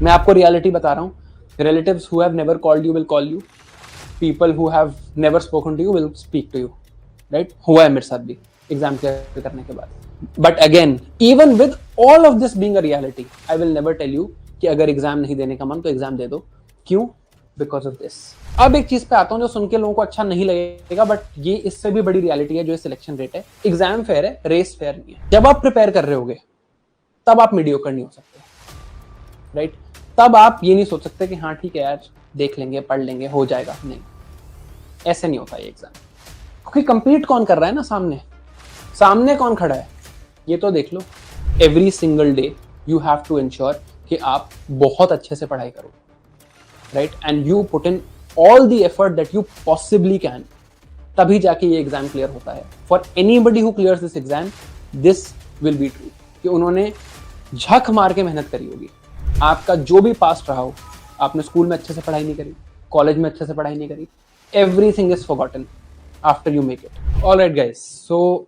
मैं आपको रियलिटी बता रहा हूँ. Relatives who have never called you will call you. People who have never spoken to you will speak to you. Right? हुआ है मेरे साथ भी एग्जाम क्लियर करने के बाद. But again, even with all of this being a reality, I will never tell you कि अगर एग्जाम नहीं देने का मन तो एग्जाम दे दो. क्यों? Because of this. अब एक चीज पे आता हूँ जो सुन के लोगों को अच्छा नहीं लगेगा, बट ये इससे भी बड़ी रियलिटी है जो सिलेक्शन रेट है. एग्जाम फेयर है, रेस फेयर नहीं है. जब आप प्रिपेयर कर रहे होगे तब आप मीडियोकर नहीं हो सकते. राइट? तब आप ये नहीं सोच सकते कि हाँ ठीक है यार, देख लेंगे, पढ़ लेंगे, हो जाएगा. नहीं, ऐसे नहीं होता ये एग्जाम. क्योंकि कंपीट कौन कर रहा है ना, सामने कौन खड़ा है ये तो देख लो. Every single day you have to ensure कि आप बहुत अच्छे से पढ़ाई करो. Right? And you put in all the effort that you possibly can. तभी जाके ये एग्जाम क्लियर होता है. For anybody who clears this exam, this will be true कि उन्होंने झक मार के मेहनत करी होगी. आपका जो भी पास्ट रहा हो, आपने स्कूल में अच्छे से पढ़ाई नहीं करी, कॉलेज में अच्छे से पढ़ाई नहीं करी, everything is forgotten after you make it. All right guys, so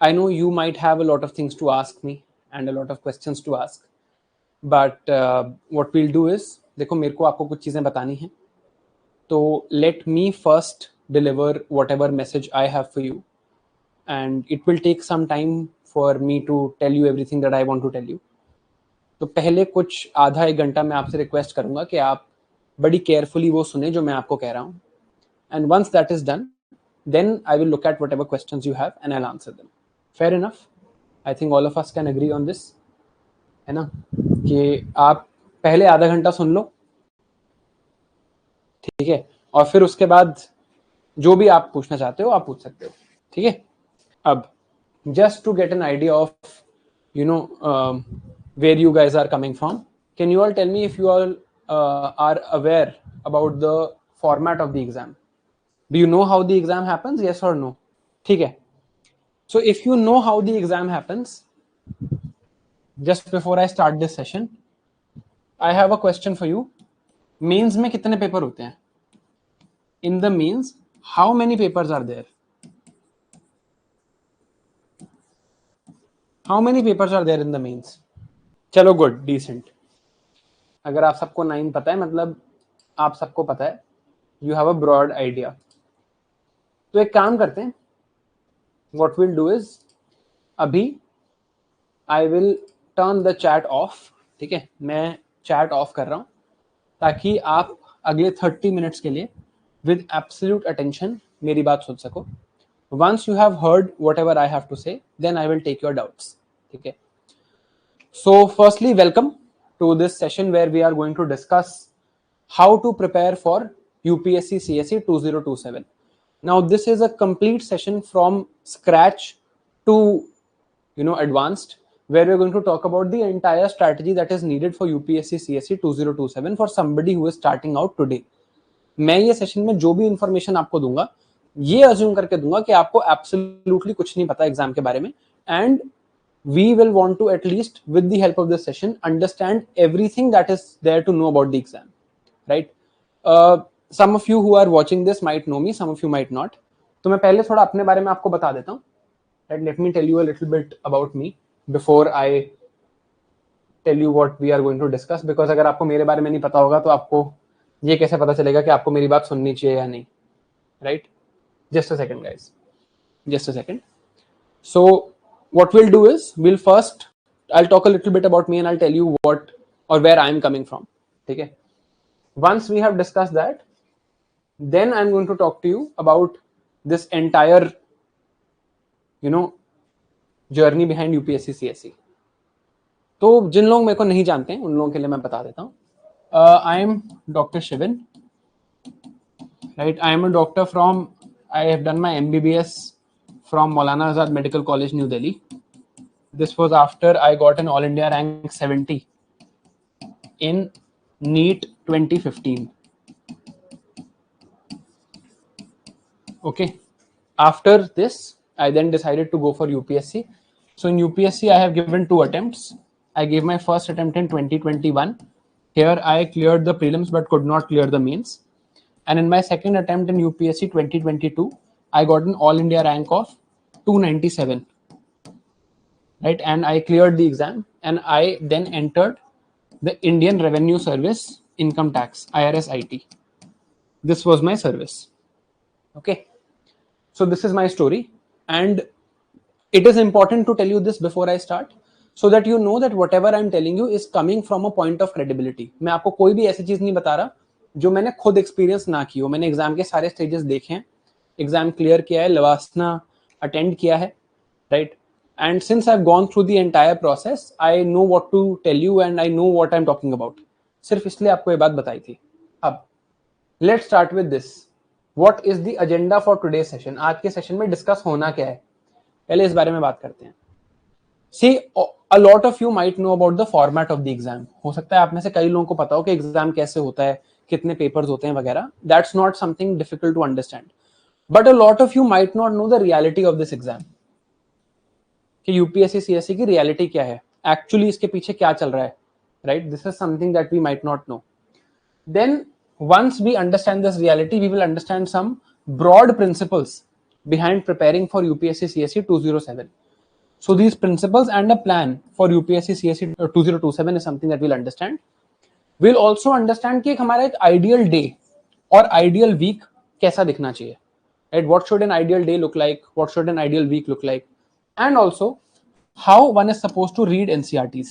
I know you might have a lot of things to ask me and a lot of questions to ask, but what we'll do is, देखो मेरे को आपको कुछ चीज़ें बतानी हैं, तो let me first deliver whatever message I have for you, and it will take some time for me to tell you everything that I want to tell you. तो पहले कुछ आधा एक घंटा मैं आपसे रिक्वेस्ट करूंगा कि आप बड़ी केयरफुली वो सुने जो मैं आपको कह रहा हूँ. And once that is done, then I will look at whatever questions you have and I'll answer them. Fair enough? I think all of us can agree on this. है ना? कि आप पहले आधा घंटा सुन लो, ठीक है, और फिर उसके बाद जो भी आप पूछना चाहते हो आप पूछ सकते हो. ठीक है? अब just to get an idea of, you know, where you guys are coming from, can you all tell me if you all are aware about the format of the exam? Do you know how the exam happens? Yes or no? ठीक है. So if you know how the exam happens, just before I start this session, I have a question for you. Mains में कितने paper होते हैं? In the mains, how many papers are there? How many papers are there in the mains? चलो good, decent. अगर आप सबको 9 पता है, मतलब आप सबको पता है, you have a broad idea. तो एक काम करते हैं, what we'll do is, अभी I will turn the chat off. ठीक है, मैं chat off कर रहा हूँ ताकि आप अगले 30 minutes के लिए with absolute attention मेरी बात सुन सको. Once you have heard whatever I have to say, then I will take your doubts. ठीक है. So firstly, welcome to this session where we are going to discuss how to prepare for UPSC CSE 2027. Now this is a complete session from scratch to, you know, advanced, where we're going to talk about the entire strategy that is needed for UPSC CSE 2027 for somebody who is starting out today. मैं ये session में जो भी information आपको दूंगा, ये assume करके दूंगा कि आपको एब्सोल्युटली कुछ नहीं पता एग्जाम के बारे में, and we will want to, at least with the help of this session, understand everything that is there to know about the exam, right? Some of you who are watching this might know me, some of you might not. तो मैं पहले थोड़ा अपने बारे में आपको बता देता हूँ. Let me tell you a little bit about me before I tell you what we are going to discuss, because अगर आपको मेरे बारे में नहीं पता होगा तो आपको ये कैसे पता चलेगा कि आपको मेरी बात सुननी चाहिए या नहीं, right? Just a second guys, just a second. So what we'll do is, I'll talk a little bit about me and I'll tell you what or where I'm coming from. ठीक है? Once we have discussed that, then I'm going to talk to you about this entire, you know, journey behind UPSC CSE. तो जिन लोग मेरे को नहीं जानते हैं उन लोगों के लिए मैं बता देता हूँ. I am Dr. Shivan, right? I am a doctor from, I have done my MBBS from Maulana Azad Medical College, New Delhi. This was after I got an All India rank 70 in NEET 2015. Okay. After this, I then decided to go for UPSC. So in UPSC, I have given 2 attempts. I gave my first attempt in 2021. Here I cleared the prelims but could not clear the mains. And in my second attempt in UPSC 2022, I got an All India rank of 297. Right, and I cleared the exam, and I then entered the Indian revenue service income tax IRS IT. This was my service. Okay, so this is my story, and it is important to tell you this before I start, so that you know that whatever I'm telling you is coming from a point of credibility. मैं आपको कोई भी ऐसी चीज नहीं बता रहा जो मैंने खुद एक्सपीरियंस ना की हो. मैंने एग्जाम के सारे स्टेजेस देखे हैं, एग्जाम क्लियर किया है, लवासना अटेंड किया है, right? And since I have gone through the entire process, I know what to tell you and I know what I am talking about. सिर्फ इसलिए आपको ये बात बताई थी. अब let's start with this. What is the agenda for today session? आज के सेशन में डिस्कस होना क्या है, पहले इस बारे में बात करते हैं. See, a lot of you might know about the format of the exam. हो सकता है आप में से कई लोगों को पता हो कि एग्जाम कैसे होता है, कितने पेपर्स होते हैं वगैरह. That's not something difficult to understand. But a lot of you might not know the reality of this exam. कि यूपीएससी सीएससी की रियलिटी क्या है, एक्चुअली इसके पीछे क्या चल रहा है, right? This is something that we might not know. Then once we understand this reality, we will understand some broad principles behind preparing for UPSC CSE 2027. So these principles and a plan for UPSC CSE 2027 is something that we'll understand. We'll also understand कि एक हमारा एक ideal day और ideal week कैसा दिखना चाहिए, right? What should an ideal day look like? What should an ideal week look like? And also how one is supposed to read NCERTs.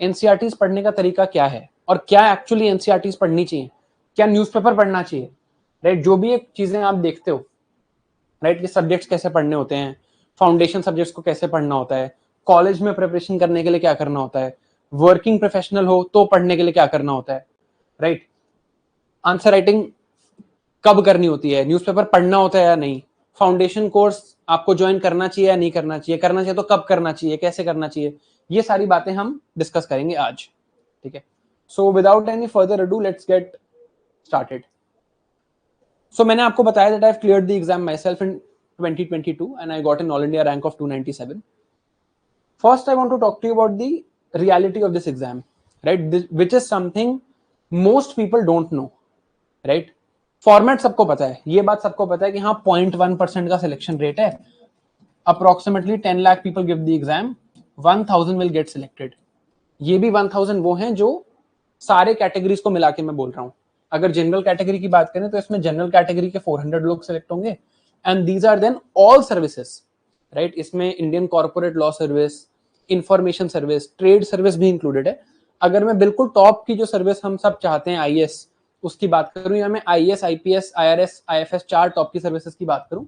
NCERTs पढ़ने का तरीका क्या है और क्या एक्चुअली NCERTs पढ़नी चाहिए, क्या न्यूज़पेपर पढ़ना चाहिए, राइट? जो भी एक चीजें आप देखते हो, राइट, कि सब्जेक्ट्स कैसे पढ़ने होते हैं, फाउंडेशन सब्जेक्ट्स को कैसे पढ़ना होता है, कॉलेज में प्रिपरेशन करने के लिए क्या करना होता है, वर्किंग प्रोफेशनल हो तो पढ़ने के लिए क्या करना होता है, राइट? आंसर राइटिंग कब करनी होती है, न्यूज़पेपर पढ़ना होता है या नहीं, फाउंडेशन कोर्स आपको ज्वाइन करना चाहिए या नहीं करना चाहिए, करना चाहिए तो कब करना चाहिए, कैसे करना चाहिए, ये सारी बातें हम डिस्कस करेंगे आज. ठीक है, so without any further ado let's get started. So मैंने आपको बताया that I have cleared the exam myself in 2022 and I got an all India rank of 297. First I want to talk to you about the reality of this exam, right? Which is something most people don't know, right? Format सबको पता है, ये बात सबको पता है कि हाँ 0.1% का सिलेक्शन रेट है, approximately 10 lakh people give the exam, 1000 will get selected. ये भी 1000 वो हैं जो सारे कैटेगरीज को मिला के मैं बोल रहा हूँ. अगर जनरल कैटेगरी की बात करें तो इसमें जनरल कैटेगरी के 400 लोग सिलेक्ट होंगे, and these are then all services, right? इसमें Indian corporate law service, information service, trade service भी इंक्लूडेड है. अगर मैं बिल्कुल टॉप की जो सर्विस हम सब चाहते हैं IAS उसकी बात करूं, या मैं IAS, IPS, IRS, IFS 4 top की सर्विसेज की बात करूं,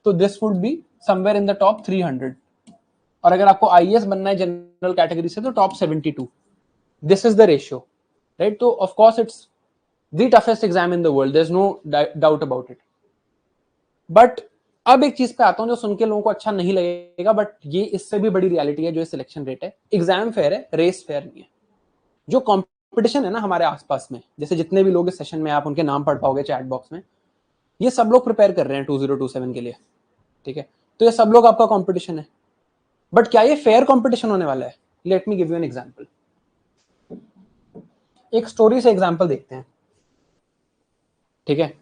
तो this would be somewhere in the top 300. और अगर आपको IAS बनना है जनरल कैटेगरी से तो top 72. This is the ratio, right? तो of course it's the toughest exam in the world, there is no doubt about it. But अब एक चीज पे आता हूं जो सुन के लोगों को अच्छा नहीं लगेगा, बट ये इससे भी बड़ी रियलिटी है जो सिलेक्शन रेट है. एग्जाम फेयर है, रेस फेयर नहीं है. जो कंपटीशन है ना हमारे आसपास में, जैसे जितने भी लोग इस सेशन में आप उनके नाम पढ़ पाओगे चैट बॉक्स में, ये सब लोग प्रिपेयर कर रहे हैं 2027 के लिए. ठीक है, तो ये सब लोग आपका कंपटीशन है. बट क्या ये फेयर कंपटीशन होने वाला है? Let me give you an example. एक स्टोरी से एग्जांपल देखते हैं. ठीक है,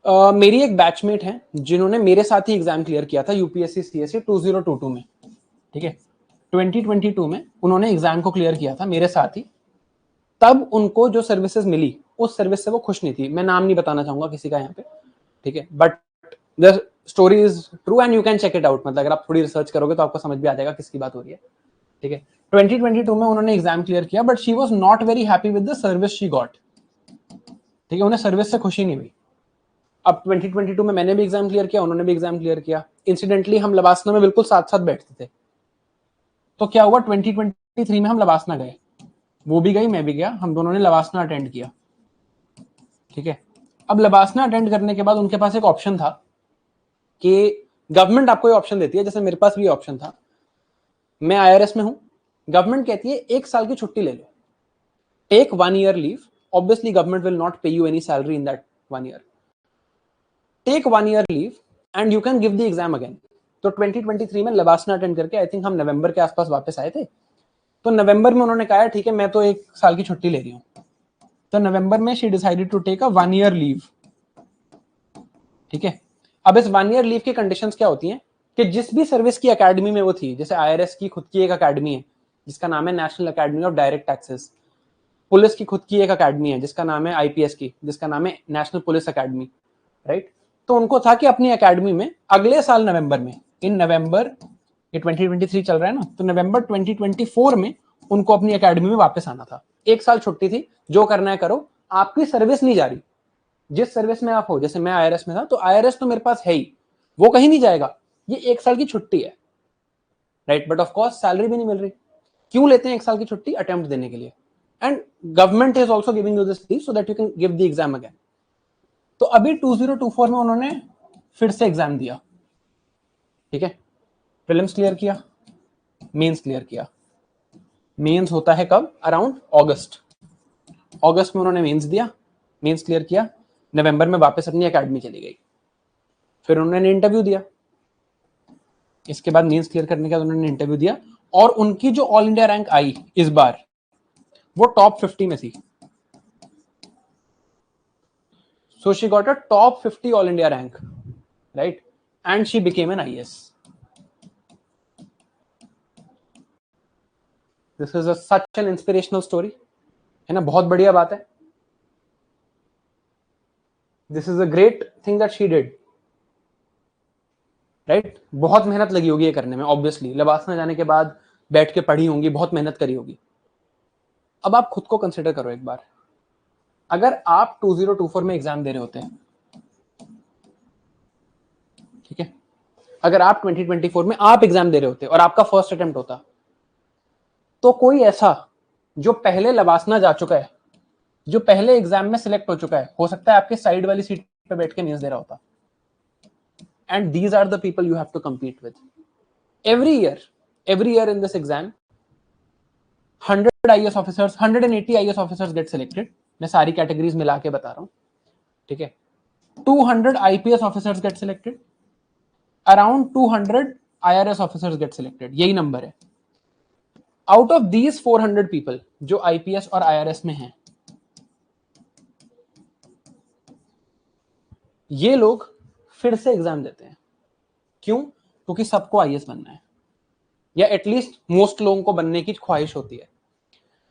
मेरी एक बैचमेट है जिन्होंने मेरे साथ ही एग्जाम क्लियर किया था यूपीएससी सीएसई 2022 में. ठीक है, 2022 में उन्होंने एग्जाम को क्लियर किया था मेरे साथ ही. तब उनको जो सर्विसेज मिली उस सर्विस से वो खुश नहीं थी. मैं नाम नहीं बताना चाहूंगा किसी का यहाँ पे, ठीक है, but the story is true and you can check it out. मतलब अगर आप थोड़ी रिसर्च करोगे तो आपको समझ भी आ जाएगा किसकी बात हो रही है. ठीक है, 2022 में उन्होंने एग्जाम क्लियर किया, but she was not very happy with the service she got. ठीक है, उन्हें सर्विस से खुशी नहीं हुई. अब 2022 में मैंने भी एग्जाम क्लियर किया, उन्होंने भी एग्जाम क्लियर किया. इंसिडेंटली हम लबासना में बिल्कुल साथ साथ बैठते थे. तो क्या हुआ, 2023 में हम लबासना गए, वो भी गई मैं भी गया, हम दोनों ने लबासना अटेंड किया. ठीक है, अब लबासना अटेंड करने के बाद उनके पास एक ऑप्शन था कि गवर्नमेंट आपको ये ऑप्शन देती है, जैसे मेरे पास भी ऑप्शन था. मैं IRS में हूं, गवर्नमेंट कहती है 1 साल की छुट्टी ले लो, take 1 year leave. Obviously government will not pay you any salary in that 1 year. Take 1 year leave and you can give the exam again. तो 2023 में लबासना अटेंड करके आई थिंक हम नवंबर के आसपास वापस आए थे. तो नवंबर में उन्होंने कहा ठीक है मैं तो 1 साल की छुट्टी ले रही हूँ. तो नवंबर में she decided to take a 1 year leave. ठीक है, अब इस 1 year लीव की कंडीशंस क्या होती हैं कि जिस भी सर्विस की एकेडमी में वो थी, जैसे IRS की खुद की एक एकेडमी है, जिसका नाम है national academy of direct taxes. Police की खुद की एक अकेडमी है जिसका नाम है आईपीएस की, जिसका नाम है नेशनल पुलिस अकेडमी, राइट। तो उनको था कि अपनी अकेडमी में अगले साल नवंबर में, इन नवंबर, ये 2023 चल रहा है ना, तो नवंबर 2024 में उनको अपनी अकेडमी में वापस आना था। एक साल छुट्टी थी, जो करना है करो, आपकी सर्विस नहीं जा रही। जिस सर्विस में आप हो, जैसे मैं आईआरएस में था, तो आईआरएस तो मेरे पास है ही, वो कहीं नहीं जाएगा, ये एक साल की छुट्टी है, right. But of course salary भी नहीं मिल रही। क्यों लेते हैं एक साल की छुट्टी? अटेम्प्ट देने के लिए, and government is also giving you this leave so that you can give the exam again. तो अभी 2024 में उन्होंने फिर से एग्जाम दिया, ठीक है। प्रीलिम्स क्लियर किया, मेंस क्लियर किया। मेंस होता है कब? अराउंड अगस्त। अगस्त में उन्होंने मेंस दिया, मेंस क्लियर किया, नवंबर में वापस अपनी एकेडमी चली गई। फिर उन्होंने इंटरव्यू दिया, इसके बाद मेंस क्लियर करने के बाद उन्होंने इंटरव्यू दिया, और उनकी जो ऑल इंडिया रैंक आई इस बार, वो टॉप 50 में थी। So she got a top 50 all India rank, right? And she became an IS. This is such an inspirational story, है ना? बहुत बढ़िया बात है। This is a great thing that she did, right? बहुत मेहनत लगी होगी ये करने में, obviously लबासना जाने के बाद बैठ के पढ़ी होंगी, बहुत मेहनत करी होगी। अब आप खुद को कंसिडर करो एक बार, अगर आप 2024 में एग्जाम दे रहे होते हैं, ठीक है, अगर आप 2024 में आप एग्जाम दे रहे होते और आपका फर्स्ट अटेम्प्ट होता, तो कोई ऐसा जो पहले लबासना जा चुका है, जो पहले एग्जाम में सिलेक्ट हो चुका है, हो सकता है आपके साइड वाली सीट पे बैठ के मेंस दे रहा होता। And these are the people you have to compete with every year in this exam। 100 IAS officers, 180 IAS officers get selected. मैं सारी कैटेगरीज मिला के बता रहा हूं, ठीक है। 200 IPS officers get selected, around 200 IRS officers get selected, यही नंबर है। आउट ऑफ दीज 400 पीपल जो IPS और IRS में हैं, ये लोग फिर से एग्जाम देते हैं। क्यों? क्योंकि सबको IAS बनना है, या एटलीस्ट मोस्ट लोगों को बनने की ख्वाहिश होती है।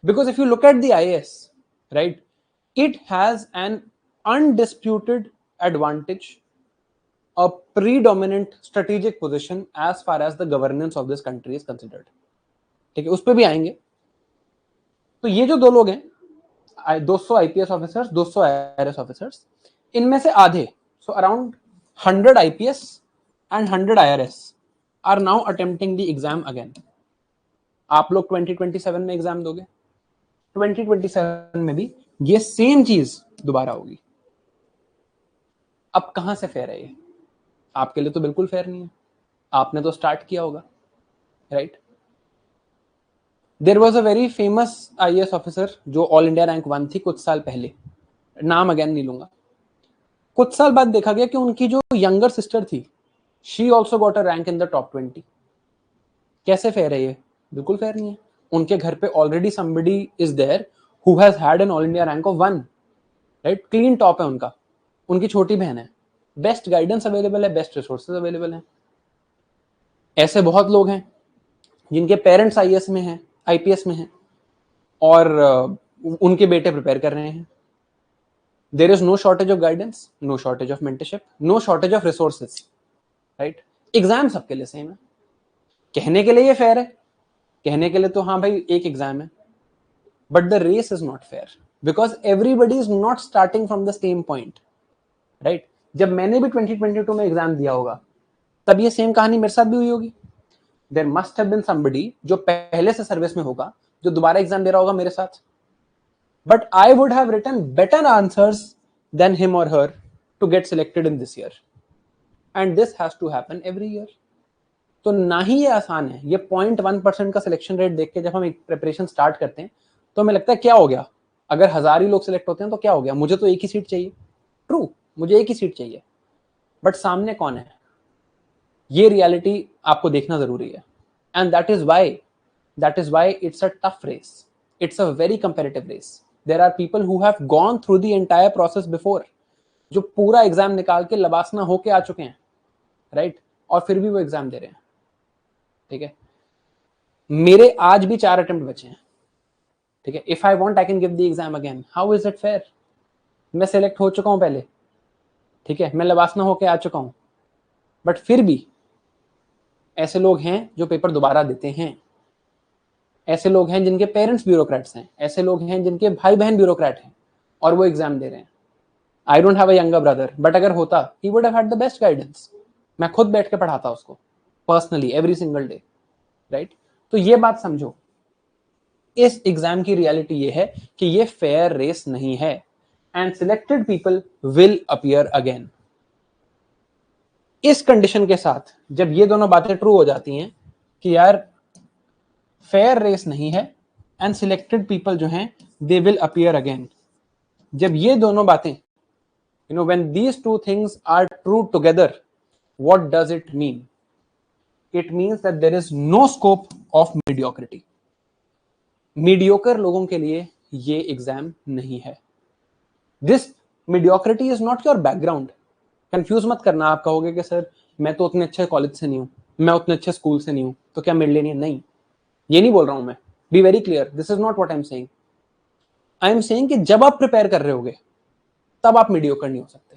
Because if you look at the IAS, right, it has an undisputed advantage, a predominant strategic position as far as the governance of this country is considered। ठीक है, उस पर भी आएंगे। तो ये जो दो लोग हैं, 200 IPS ऑफिसर्स, 200 IRS ऑफिसर्स, इनमें से आधे, so around 100 IPS and 100 IRS are now attempting the exam again. आप लोग 2027 में एग्जाम दोगे, 2027 में भी ये सेम चीज दोबारा होगी। अब कहां से फेयर है ये? आपके लिए तो बिल्कुल फेयर नहीं है, आपने तो स्टार्ट किया होगा, right. There was a very famous IAS officer जो ऑल इंडिया रैंक 1 थी कुछ साल पहले, नाम अगेन नहीं लूंगा। कुछ साल बाद देखा गया कि उनकी जो यंगर सिस्टर थी, she also got a rank in the top 20। कैसे फेयर है ये? बिल्कुल फेयर नहीं है। उनके घर पे already somebody is there who has had an all India rank of 1, right. Clean top है उनका, उनकी छोटी बहन है, बेस्ट गाइडेंस अवेलेबल है, बेस्ट रिसोर्सेज अवेलेबल है। ऐसे बहुत लोग हैं जिनके पेरेंट्स IAS में हैं, IPS में हैं, और उनके बेटे प्रिपेयर कर रहे हैं। There is no shortage of guidance, no shortage of mentorship, no shortage of resources, right. Exam सबके लिए सेम है। कहने के लिए ये फेयर है, कहने के लिए तो हाँ भाई एक एग्जाम है, but the race is not fair because everybody is not starting from the same point, right. जब मैंने भी 2022 में एग्जाम दिया होगा, तब ये सेम कहानी मेरे साथ भी हुई होगी। There must have been somebody जो पहले से सर्विस में होगा, जो दोबारा एग्जाम दे रहा होगा मेरे साथ, but I would have written better answers than him or her to get selected in this year, and this has to happen every year. तो ना ही ये आसान है। ये 0.1% का सिलेक्शन रेट देख के जब हम एक प्रिपरेशन स्टार्ट करते हैं, तो हमें लगता है क्या हो गया, अगर 1000 ही लोग सिलेक्ट होते हैं तो क्या हो गया, मुझे तो एक ही सीट चाहिए। ट्रू, मुझे एक ही सीट चाहिए, बट सामने कौन है, ये रियलिटी आपको देखना जरूरी है। And that is why it's a tough race, it's a very comparative race. There are people who have gone through the entire process before, जो पूरा एग्जाम निकाल के लबासना होके आ चुके हैं, राइट, और फिर भी वो एग्जाम दे रहे हैं, ठीक है। मेरे आज भी 4 अटेम्प्ट बचे हैं, ठीक है। If I want I can give the exam again, how is it fair? मैं सिलेक्ट हो चुका हूं पहले, ठीक है, मैं लवासना होके आ चुका हूं, बट फिर भी ऐसे लोग हैं जो पेपर दोबारा देते हैं, ऐसे लोग हैं जिनके पेरेंट्स ब्यूरोक्रेट्स हैं, ऐसे लोग हैं जिनके भाई बहन ब्यूरोक्रेट हैं और वो एग्जाम दे रहे हैं। I don't have a younger brother, but अगर होता he would have had the best guidance. मैं खुद बैठ के पढ़ाता उसको personally every single day, right. तो ये बात समझो, इस एग्जाम की रियलिटी ये है कि ये फेयर रेस नहीं है, and selected people will appear again. इस कंडीशन के साथ जब ये दोनों बातें ट्रू हो जाती हैं कि यार फेयर रेस नहीं है एंड सिलेक्टेड पीपल जो हैं दे विल अपीयर अगेन, जब ये दोनों बातें, you know, when these two things are true together, what does it mean? It means that there is no scope of mediocrity. Mediocre लोगों के लिए ये एग्जाम नहीं है। This mediocrity is not your background. Confuse मत करना, आप कहोगे कि सर मैं तो उतने अच्छे कॉलेज से नहीं हूं, मैं उतने अच्छे स्कूल से नहीं हूं, तो क्या मेरे लिए नहीं है? नहीं, ये नहीं बोल रहा हूं मैं। Be very clear, this is not what I am saying. I am saying कि जब आप प्रिपेयर कर रहे होगे तब आप मीडियोकर नहीं हो सकते,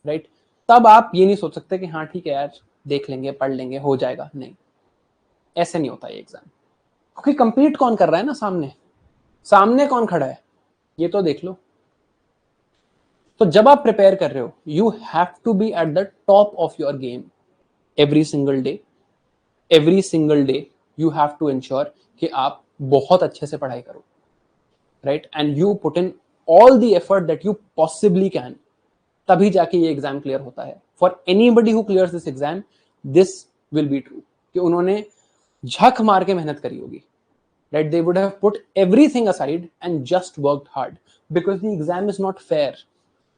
राइट। तब आप ये नहीं सोच सकते कि हाँ ठीक है यार, देख लेंगे, पढ़ लेंगे, हो जाएगा। नहीं, ऐसे नहीं होता ये एग्जाम, क्योंकि कंपीट कौन कर रहा है ना, सामने सामने कौन खड़ा है ये तो देख लो। तो जब आप प्रिपेयर कर रहे हो, you have to be at the top of your game every single day. Every single day you have to ensure कि आप बहुत अच्छे से पढ़ाई करो, right, and you put in all the effort that you possibly can. तभी जाके ये एग्जाम क्लियर होता है। For anybody who clears this exam, this will be true कि उन्होंने झक मार के मेहनत करी होगी, right? They would have put everything aside and just worked hard because the exam is not fair.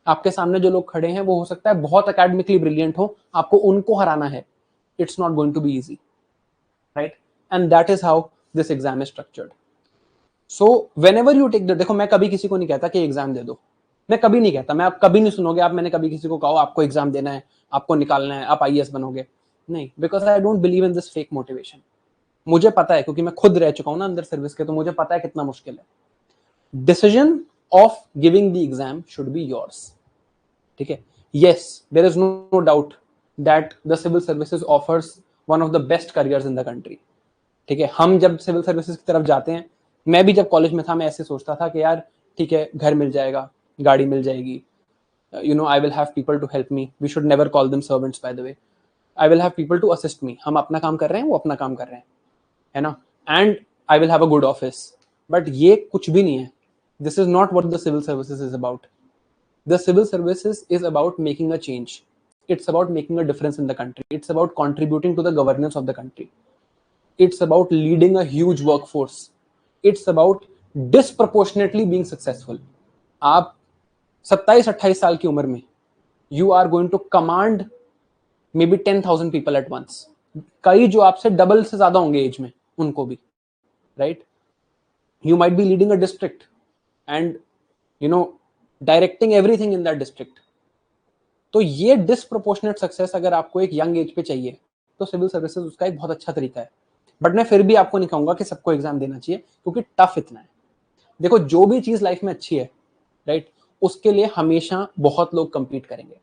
आपके सामने जो लोग खड़े हैं वो हो सकता है बहुत academically brilliant हो, आपको उनको हराना है. It's not going to be easy, right? And that is how this exam is structured. So whenever you take the, देखो मैं कभी किसी को नहीं कहता कि एग्जाम दे दो, मैं कभी नहीं कहता, मैं आप कभी नहीं सुनोगे आप मैंने कभी किसी को कहा आपको एग्जाम देना है, आपको निकालना है, आप आईएएस बनोगे, नहीं, because I don't believe in this fake motivation. मुझे पता है क्योंकि मैं खुद रह चुका हूं ना अंदर सर्विस के, तो मुझे पता है कितना मुश्किल है. Decision of giving the exam should be yours, ठीक है. Yes, there is no doubt that the civil services offers one of the best careers in the country, ठीक है. हम जब सिविल सर्विसेज की तरफ जाते हैं, मैं भी जब कॉलेज में था मैं ऐसे सोचता था कि यार ठीक है, घर मिल जाएगा, गाड़ी मिल जाएगी, you know, I will have people to help me. We should never call them servants, by the way. I will have people to assist me. हम अपना काम कर रहे हैं, वो अपना काम कर रहे हैं, है ना. And I will have a good office. But ये कुछ भी नहीं है. This is not what the civil services is about. The civil services is about making a change. It's about making a difference in the country. It's about contributing to the governance of the country. It's about leading a huge workforce. It's about disproportionately being successful. आप 27-28 साल की उम्र में you are going to command maybe 10,000 people at once. कई जो आपसे double से ज्यादा होंगे एज में, उनको भी, right? You might be leading a district and, you know, directing everything in that district. तो ये डिसप्रोपोर्शनेट सक्सेस अगर आपको एक यंग एज पे चाहिए तो सिविल सर्विसेज उसका एक बहुत अच्छा तरीका है. बट मैं फिर भी आपको नहीं कहूंगा कि सबको एग्जाम देना चाहिए क्योंकि टफ इतना है. देखो, जो भी चीज लाइफ में अच्छी है, राइट, उसके लिए हमेशा बहुत लोग कंपीट करेंगे.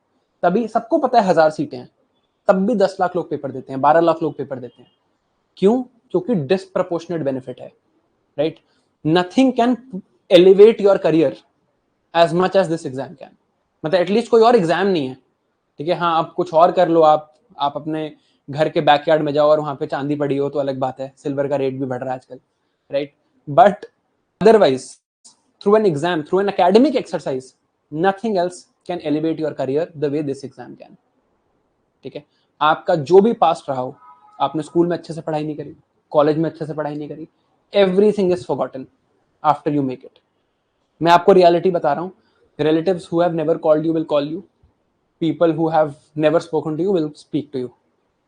तभी सबको पता है 1000 सीटें हैं, तब भी 10 लाख लोग पेपर देते हैं, 12 लाख लोग पेपर देते हैं. क्यों? क्योंकि डिसप्रोपोर्शनेट बेनिफिट है, right. Nothing can elevate your career as much as this exam can. मतलब एटलीस्ट कोई और एग्जाम नहीं है, ठीक है. हाँ, आप कुछ और कर लो, आप अपने घर के बैकयार्ड में जाओ और वहां पे चांदी पड़ी हो तो अलग बात है, सिल्वर का रेट भी बढ़ रहा है आजकल, right. But otherwise through an exam, through an academic exercise, nothing else can elevate your career the way this exam can. ठीक है. आपका जो भी पास्ट रहा हो, आपने स्कूल में अच्छे से पढ़ाई नहीं करी, कॉलेज में अच्छे से पढ़ाई नहीं करी, everything is forgotten after you make it. मैं आपको रियलिटी बता रहा हूँ. Relatives who have never called you will call you. People who have never spoken to you will speak to you,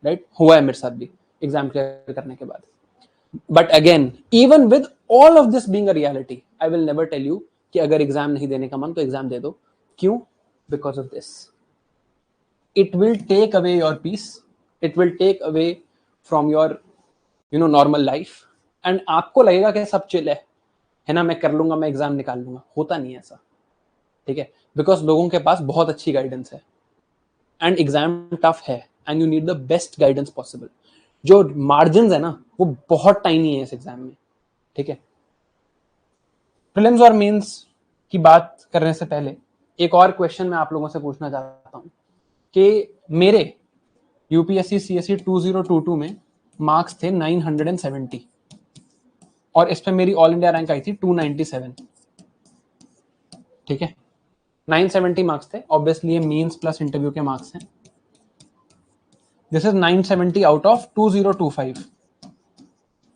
right. हुआ है मेरे साथ भी एग्जाम क्लियर करने के बाद. But again, even with all of this being a reality, I will never tell you कि अगर एग्जाम नहीं देने का मन तो एग्जाम दे दो. क्यों? Because of this. It will take away your peace. It will take away from your, normal life, and आपको लगेगा कि सब चिल है ना, मैं कर लूंगा, मैं एग्जाम निकाल लूंगा। होता नहीं है ऐसा, ठीक है, बिकॉज लोगों के पास बहुत अच्छी गाइडेंस है एंड एग्जाम टफ है and you need the best guidance possible. जो मार्जिन है ना वो बहुत टाइनी है इस एग्जाम में, ठीक है। प्रीलिम्स और मेंस की बात करने से पहले एक और क्वेश्चन मैं आप लोगों से पूछना चाहता हूं कि मेरे यूपीएससी सीएससी 2022 में मार्क्स थे 970 और इस पे मेरी ऑल इंडिया रैंक आई थी 297, ठीक है। 970 मार्क्स थे, ऑब्वियसली ये मेंस प्लस इंटरव्यू के मार्क्स हैं। दिस इज 970 आउट ऑफ 2025,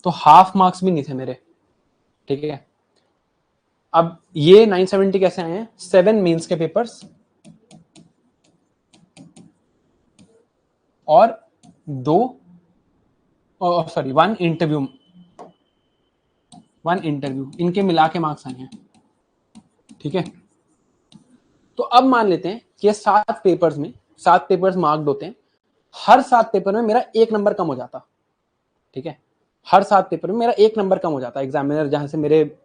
तो हाफ मार्क्स भी नहीं थे मेरे, ठीक है। अब ये 970 कैसे आए हैं? 7 मेंस के पेपर्स और 1 इंटरव्यू, इनके मिला के मार्क्स आए हैं, ठीक है। तो अब मान लेते हैं कि 7 पेपर्स मार्क्ड होते हैं, हर 7 पेपर में मेरा 1 नंबर कम हो जाता, ठीक है। हर 7 पेपर में मेरा 1 नंबर कम हो जाता। एग्जामिनर जहां से मेरे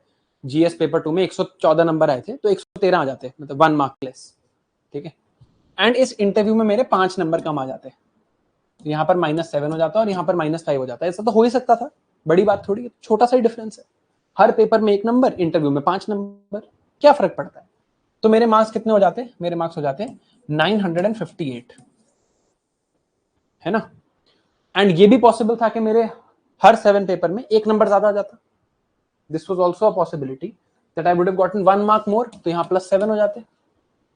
जीएस पेपर 2 में 114 नंबर आए थे तो 113 आ जाते, मतलब 1 मार्क लेस, ठीक है। एंड इस इंटरव्यू में मेरे 5 नंबर कम आ जाते, तो यहाँ पर -7 हो जाता और यहाँ पर -5 हो जाता है। ऐसा तो हो ही सकता था, बड़ी बात थोड़ी है, छोटा सा ही डिफरेंस है। हर पेपर में 1 नंबर, इंटरव्यू में 5 नंबर, क्या फर्क पड़ता है। तो मेरे मार्क्स कितने हो जाते? मेरे मार्क्स हो जाते 958, है ना। एंड ये भी पॉसिबल था कि मेरे हर 7 पेपर में 1 नंबर ज्यादा आ जाता। This was also a possibility that I would have gotten 1 mark more, तो यहाँ +7 हो जाते।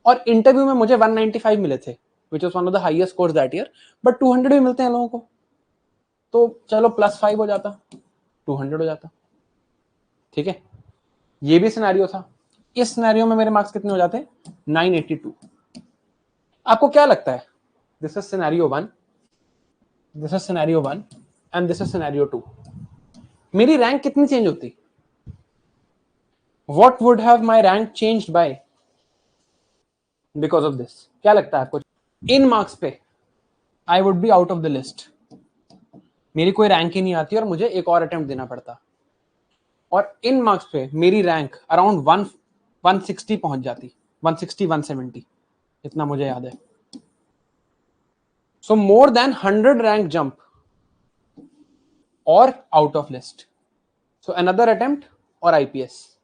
और इंटरव्यू में मुझे 195 मिले थे, which was one of the highest scores that year, but 200 भी मिलते हैं लोगों को, तो चलो +5 हो जाता, 200 हो जाता, ठीक है। ये भी सिनेरियो था। इस सिनेरियो में मेरे मार्क्स कितने हो जाते? 982। आपको क्या लगता है? This is scenario 1, this is scenario 1 and this is scenario 2। मेरी रैंक कितनी चेंज होती? What would have my rank changed by because of this? क्या लगता है आपको? इन मार्क्स पे I would be out of the list, मेरी कोई रैंक ही नहीं आती और मुझे एक और अटेम्प्ट देना पड़ता। और इन मार्क्स पे मेरी रैंक अराउंड 160 पहुंच जाती, 160 170, इतना मुझे याद है। So more than 100 rank jump और out of list, so another attempt और आईपीएस,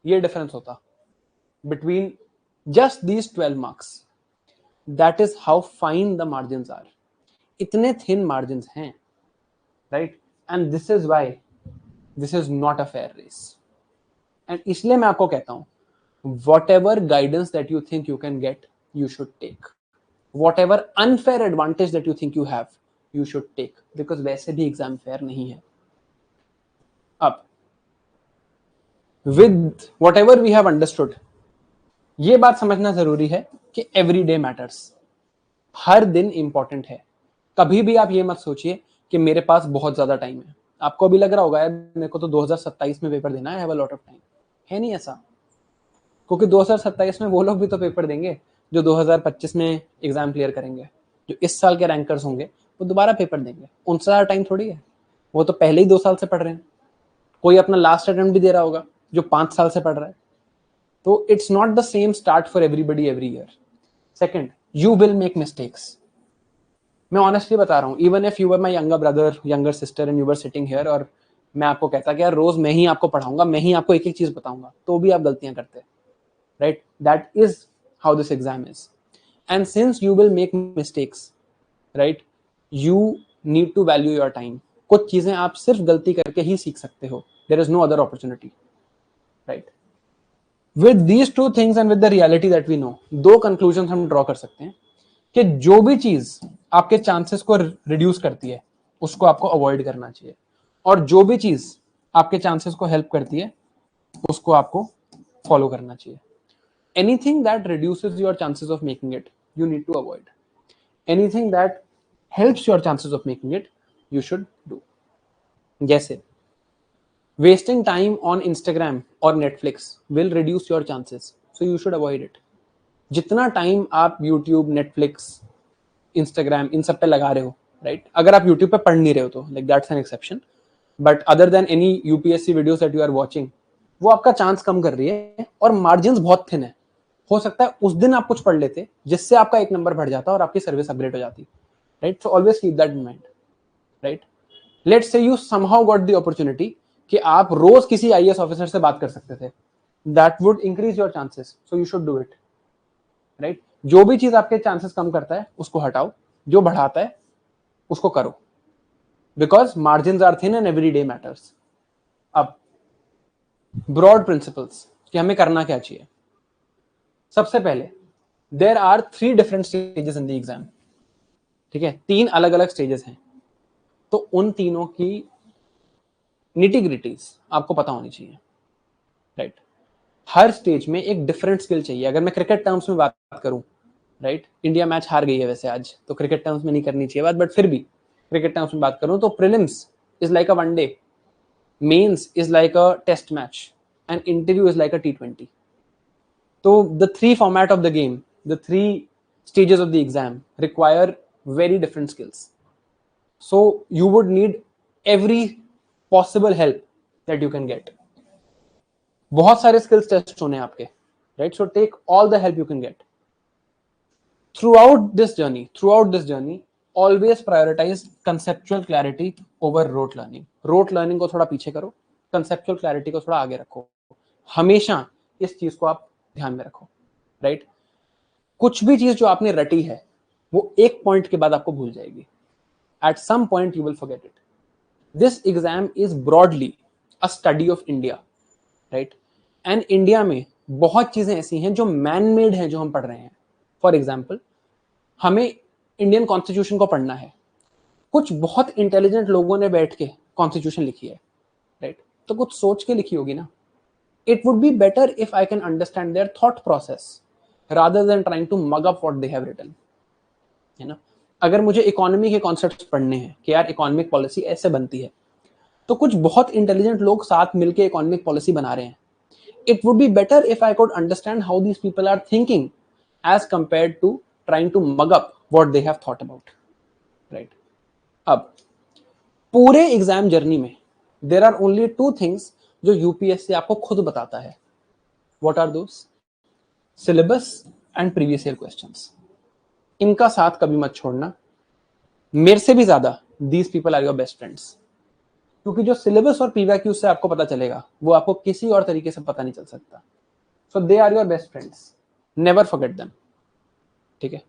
ये डिफरेंस होता between just these 12 marks. That is how fine the margins are. इतने थिन मार्जिन्स हैं, right, and this is why this is not a fair race. एंड इसलिए मैं आपको कहता हूं, whatever guidance that you think you can get, you should take. Whatever unfair advantage that you think you have, you should take, because वैसे भी exam fear नहीं है। अब with whatever we have understood, ये बात समझना जरूरी है कि every day matters, हर दिन इंपॉर्टेंट है। कभी भी आप ये मत सोचिए कि मेरे पास बहुत ज्यादा टाइम है। आपको अभी लग रहा होगा यार मेरे को तो 2027 में पेपर देना है, have a lot of time. है नहीं ऐसा, क्योंकि 2027 में वो लोग भी तो पेपर देंगे जो 2025 में एग्जाम क्लियर करेंगे। जो इस साल के रैंकर्स होंगे वो दोबारा पेपर देंगे, उनसे ज़्यादा टाइम थोड़ी है, वो तो पहले ही 2 साल से पढ़ रहे हैं। कोई अपना लास्ट अटेम्प्ट भी दे रहा होगा जो 5 साल से पढ़ रहा है। तो it's not the same start for everybody every year. Second, you will make mistakes. मैं ऑनेस्टली बता रहा हूँ, even if you were my younger brother, younger sister and you were sitting here, और मैं आपको कहता कि यार रोज मैं ही आपको पढ़ाऊंगा, मैं ही आपको एक एक चीज बताऊंगा, तो भी आप गलतियां करते हैं, right? That is how this exam is. And since you will make mistakes, right, you need to value your time. कुछ चीजें आप सिर्फ गलती करके ही सीख सकते हो, there is no other opportunity, right? With these two things and with the reality that we know, 2 conclusions हम draw कर सकते हैं कि जो भी चीज आपके चांसेस को रिड्यूस करती है उसको आपको अवॉइड करना चाहिए, और जो भी चीज आपके चांसेस को हेल्प करती है उसको आपको फॉलो करना चाहिए। Anything that reduces your chances of making it, you need to avoid. Anything that helps your chances of making it, you should do. जैसे wasting time on Instagram or Netflix will reduce your chances, so you should avoid it. जितना time आप YouTube, Netflix, Instagram इन सब पे लगा रहे हो, right, अगर आप YouTube पे पढ़ नहीं रहे हो तो like that's an exception, but other than any UPSC videos that you are watching, वो आपका चांस कम कर रही है और मार्जिन बहुत थिन है। हो सकता है उस दिन आप कुछ पढ़ लेते जिससे आपका एक नंबर बढ़ जाता और आपकी सर्विस अपग्रेड हो जाती, right? So always keep that in mind, right? Let's say you somehow got the opportunity कि आप रोज किसी आईएएस ऑफिसर से बात कर सकते थे, that would increase your chances, so you should do it, right? जो भी चीज आपके चांसेस कम करता है उसको हटाओ, जो बढ़ाता है उसको करो, because margin are thin and every day matters. अब ब्रॉड प्रिंसिपल्स कि हमें करना क्या चाहिए। सबसे पहले there are 3 different stages in the exam, ठीक है? 3 अलग अलग स्टेजेस हैं, तो उन तीनों की निटी ग्रिटीज आपको पता होनी चाहिए, राइट? हर स्टेज में एक डिफरेंट स्किल चाहिए। अगर मैं क्रिकेट टर्म्स में बात करूं, राइट, इंडिया मैच हार गई है वैसे आज, तो क्रिकेट टर्म्स में नहीं करनी चाहिए बात, बट फिर भी क्रिकेट टर्म्स में बात करूं तो prelims is like a one day, mains is like a test match, and interview is like a T20. So the 3 format of the game, the 3 stages of the exam require very different skills. So you would need every possible help that you can get. बहुत सारे skills test होने आपके, right? So take all the help you can get. Throughout this journey, always prioritize conceptual clarity over rote learning. Rote learning को थोड़ा पीछे करो, conceptual clarity को थोड़ा आगे रखो। हमेशा इस चीज को आप ध्यान में रखो, राइट? कुछ भी चीज जो आपने रटी है वो एक पॉइंट के बाद आपको भूल जाएगी। At some point you will forget it. This exam is broadly a study of India, right? And India में बहुत चीजें ऐसी हैं जो मैन मेड हैं जो हम पढ़ रहे हैं। फॉर एग्जाम्पल, हमें इंडियन कॉन्स्टिट्यूशन को पढ़ना है, कुछ बहुत इंटेलिजेंट लोगों ने बैठ के कॉन्स्टिट्यूशन लिखी है, राइट? तो कुछ सोच के लिखी होगी ना। It would be better if I can understand their thought process rather than trying to mug up what they have written, है ना? अगर मुझे इकोनॉमी के कॉन्सेप्ट्स पढ़ने हैं कि यार इकोनॉमिक पॉलिसी ऐसे बनती है, तो कुछ बहुत इंटेलिजेंट लोग साथ मिलके इकोनॉमिक पॉलिसी बना रहे हैं। It would be better if I could understand how these people are thinking as compared to trying to mug up what they have thought about, right? अब पूरे एग्जाम जर्नी में there are only 2 things जो UPSC आपको खुद बताता है। What are those? Syllabus and previous year questions. इनका साथ कभी मत छोड़ना। मेरे से भी ज्यादा these people are your best friends, क्योंकि जो सिलेबस और पीवाईक्यू से आपको पता चलेगा वो आपको किसी और तरीके से पता नहीं चल सकता। So they are your best friends, never forget them, ठीक है?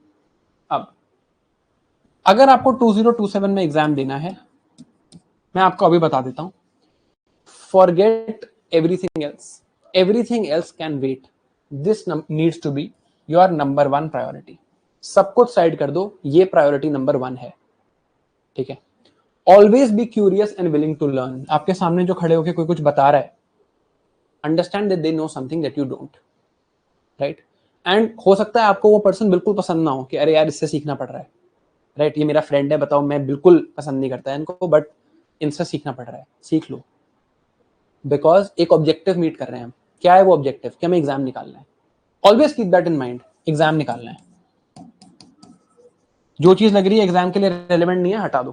अब अगर आपको 2027 में एग्जाम देना है, मैं आपको अभी बता देता हूं, forget everything else can wait, this needs to be your number 1 priority. सब कुछ साइड कर दो, ये प्रायोरिटी नंबर 1 है, ठीक है? Always be curious and willing to learn. आपके सामने जो खड़े होकर कोई कुछ बता रहा है, understand that they know something that you don't, right? And हो सकता है आपको वो पर्सन बिल्कुल पसंद ना हो कि अरे यार इससे सीखना पड़ रहा है, राइट? ये मेरा फ्रेंड है, बताओ, मैं बिल्कुल पसंद नहीं करता है इनको, बट इनसे सीखना पड़ रहा है, सीख लो। बिकॉज एक ऑब्जेक्टिव मीट कर रहे हैं हम। क्या है वो ऑब्जेक्टिव? कि हमें एग्जाम निकालना है। Always keep that in mind, exam निकालना है। जो चीज लग रही है एग्जाम के लिए रेलेवेंट नहीं है, हटा दो,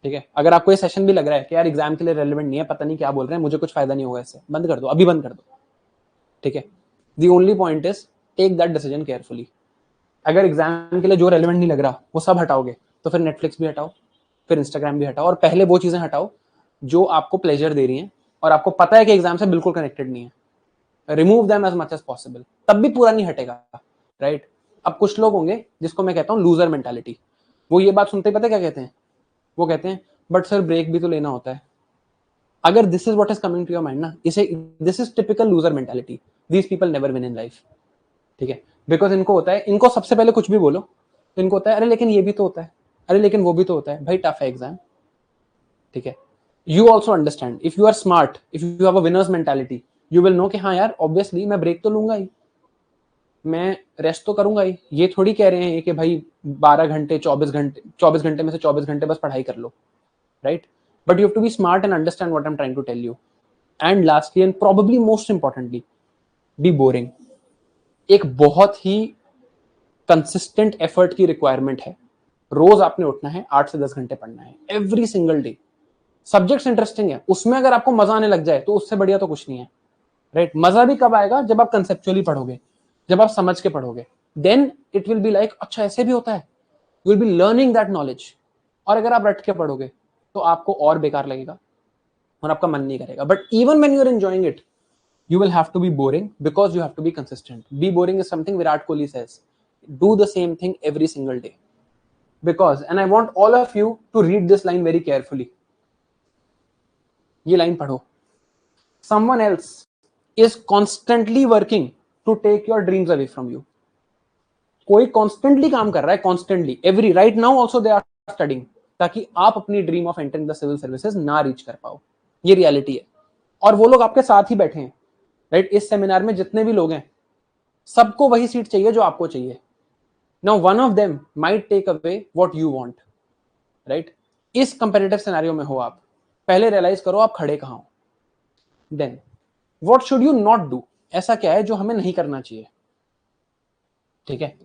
ठीक है? अगर आपको ये सेशन भी लग रहा है कि यार एग्जाम के लिए रेलेवेंट नहीं है, पता नहीं क्या बोल रहे हैं, मुझे कुछ फायदा नहीं होगा इससे, बंद कर दो, अभी बंद कर दो, ठीक है? The only point is take that decision carefully. अगर एग्जाम के लिए जो रेलेवेंट नहीं लग रहा वो सब हटाओगे, तो फिर नेटफ्लिक्स भी हटाओ, फिर इंस्टाग्राम भी हटाओ, और पहले वो चीजें हटाओ जो आपको प्लेजर दे रही हैं और आपको पता है कि एग्जाम से बिल्कुल कनेक्टेड नहीं है। Remove them as much as possible, तब भी पूरा नहीं हटेगा, राइट? अब कुछ लोग होंगे जिसको मैं कहता हूँ लूजर मेंटालिटी। वो ये बात सुनते ही पता है क्या कहते हैं? वो कहते हैं बट सर ब्रेक भी तो लेना होता है। अगर this is what is coming to your mind ना, इसे this is typical loser mentality. These people never win in life, ठीक है? बिकॉज इनको होता है, इनको सबसे पहले कुछ भी बोलो तो इनको होता है अरे लेकिन ये भी तो होता है, अरे लेकिन वो भी तो होता है। भाई टफ है एग्जाम, ठीक है? You also understand, if you are smart, if you have a winner's mentality, you will know कि हाँ यार ऑब्वियसली मैं ब्रेक तो लूंगा ही, मैं रेस्ट तो करूंगा ही। ये थोड़ी कह रहे हैं कि भाई 12 घंटे 24 घंटे में से 24 घंटे बस पढ़ाई कर लो, right? But you have to be smart and understand what I am trying to tell you. And lastly and probably most importantly, be boring. एक बहुत ही कंसिस्टेंट एफर्ट की रिक्वायरमेंट है। रोज आपने उठना है, 8 से 10 घंटे पढ़ना है, every single day, subjects interesting है, उसमें अगर आपको मजा आने लग जाए तो उससे बढ़िया तो कुछ नहीं है, राइट? मजा भी कब आएगा? जब आप कंसेप्चुअली पढ़ोगे, जब आप समझ के पढ़ोगे, then it will be like अच्छा ऐसे भी होता है, you will be learning that knowledge. और अगर आप रट के पढ़ोगे तो आपको और बेकार लगेगा और आपका मन नहीं करेगा। But even when you are enjoying it, you will have to be boring because you have to be consistent. Be boring is something Virat Kohli says. Do the same thing every single day. Because, and I want all of you to read this line very carefully. ये line पढ़ो. Someone else is constantly working to take your dreams away from you. कोई constantly काम कर रहा है, constantly. Every, right now also they are studying. ताकि आप अपनी dream of entering the civil services ना reach कर पाओ. ये reality है. और वो लोग आपके साथ ही बैठे हैं. राइट? इस सेमिनार में जितने भी लोग हैं, सबको वही सीट चाहिए जो आपको चाहिए। Now one of them might take away what you want, right? इस कंपेटिटिव सिनेरियो में हो आप, पहले रियलाइज करो आप खड़े कहां हो। Then what should you not do, ऐसा क्या है जो हमें नहीं करना चाहिए, ठीक है?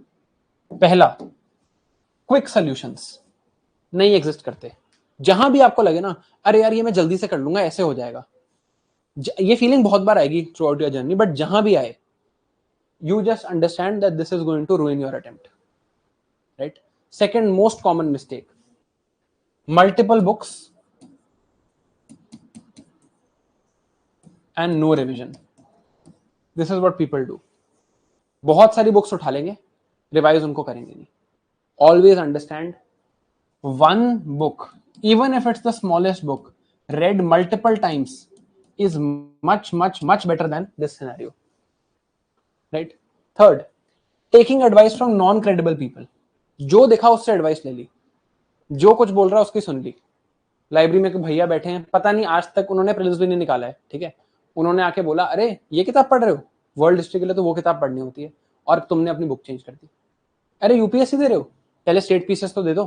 पहला, क्विक सॉल्यूशंस नहीं एग्जिस्ट करते। जहां भी आपको लगे ना अरे यार ये मैं जल्दी से कर लूंगा, ऐसे हो जाएगा, ये फीलिंग बहुत बार आएगी through out your journey, but जहां भी आए, you just understand that this is going to ruin your attempt, right? Second most common mistake, multiple books and no revision. This is what people do. बहुत सारी books उठा लेंगे, revise उनको करेंगे नहीं। Always understand, one book, even if it's the smallest book, read multiple times is much much much better than this scenario, right? Third, taking advice from non credible people. जो देखा उससे advice ले ली, जो कुछ बोल रहा है उसकी सुन ली। लाइब्रेरी में भैया बैठे हैं, पता नहीं आज तक उन्होंने प्रिलिम्स भी नहीं निकाला है, ठीक है? उन्होंने आके बोला अरे ये किताब पढ़ रहे हो, वर्ल्ड हिस्ट्री के लिए तो वो किताब पढ़नी होती है, और तुमने अपनी बुक चेंज कर दी। अरे यूपीएससी दे रहे हो, पहले स्टेट पीसेस तो दे दो,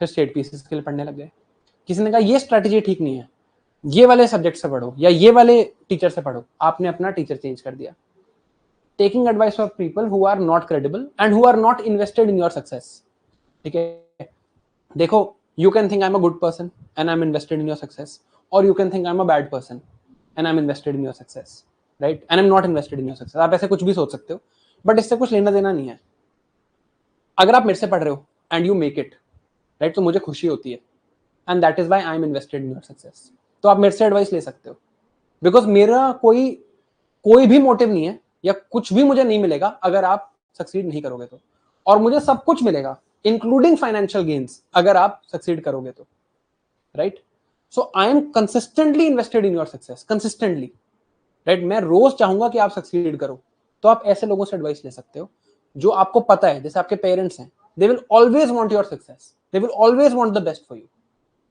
फिर स्टेट पीसेस के लिए पढ़ने लग गए। किसी ने कहा ये स्ट्रैटेजी ठीक नहीं है, ये वाले सब्जेक्ट से पढ़ो या ये वाले टीचर से पढ़ो, आपने अपना टीचर चेंज कर दिया। Taking advice of people who are not credible and who are not invested in your success, ठीक है? देखो, you can think I'm a good person and I'm invested in your success, or you can think I'm a bad person and I'm invested in your success, right? And I'm not invested in your success. आप ऐसे कुछ भी सोच सकते हो, but इससे कुछ लेना देना नहीं है। अगर आप मेरे से पढ़ रहे हो and you make it, right, तो मुझे खुशी होती है, and that is why I'm invested in your success. तो आप मेरे से एडवाइस ले सकते हो, बिकॉज मेरा कोई भी मोटिव नहीं है, या कुछ भी मुझे नहीं मिलेगा अगर आप सक्सीड नहीं करोगे तो, और मुझे सब कुछ मिलेगा इंक्लूडिंग फाइनेंशियल गेन्स अगर आप सक्सीड करोगे तो, right? So I am consistently invested in your success, consistently, right? मैं रोज चाहूंगा कि आप सक्सीड करो। तो आप ऐसे लोगों से एडवाइस ले सकते हो जो आपको पता है, जैसे आपके पेरेंट्स हैं, they will always want your success, they will always want the best for you,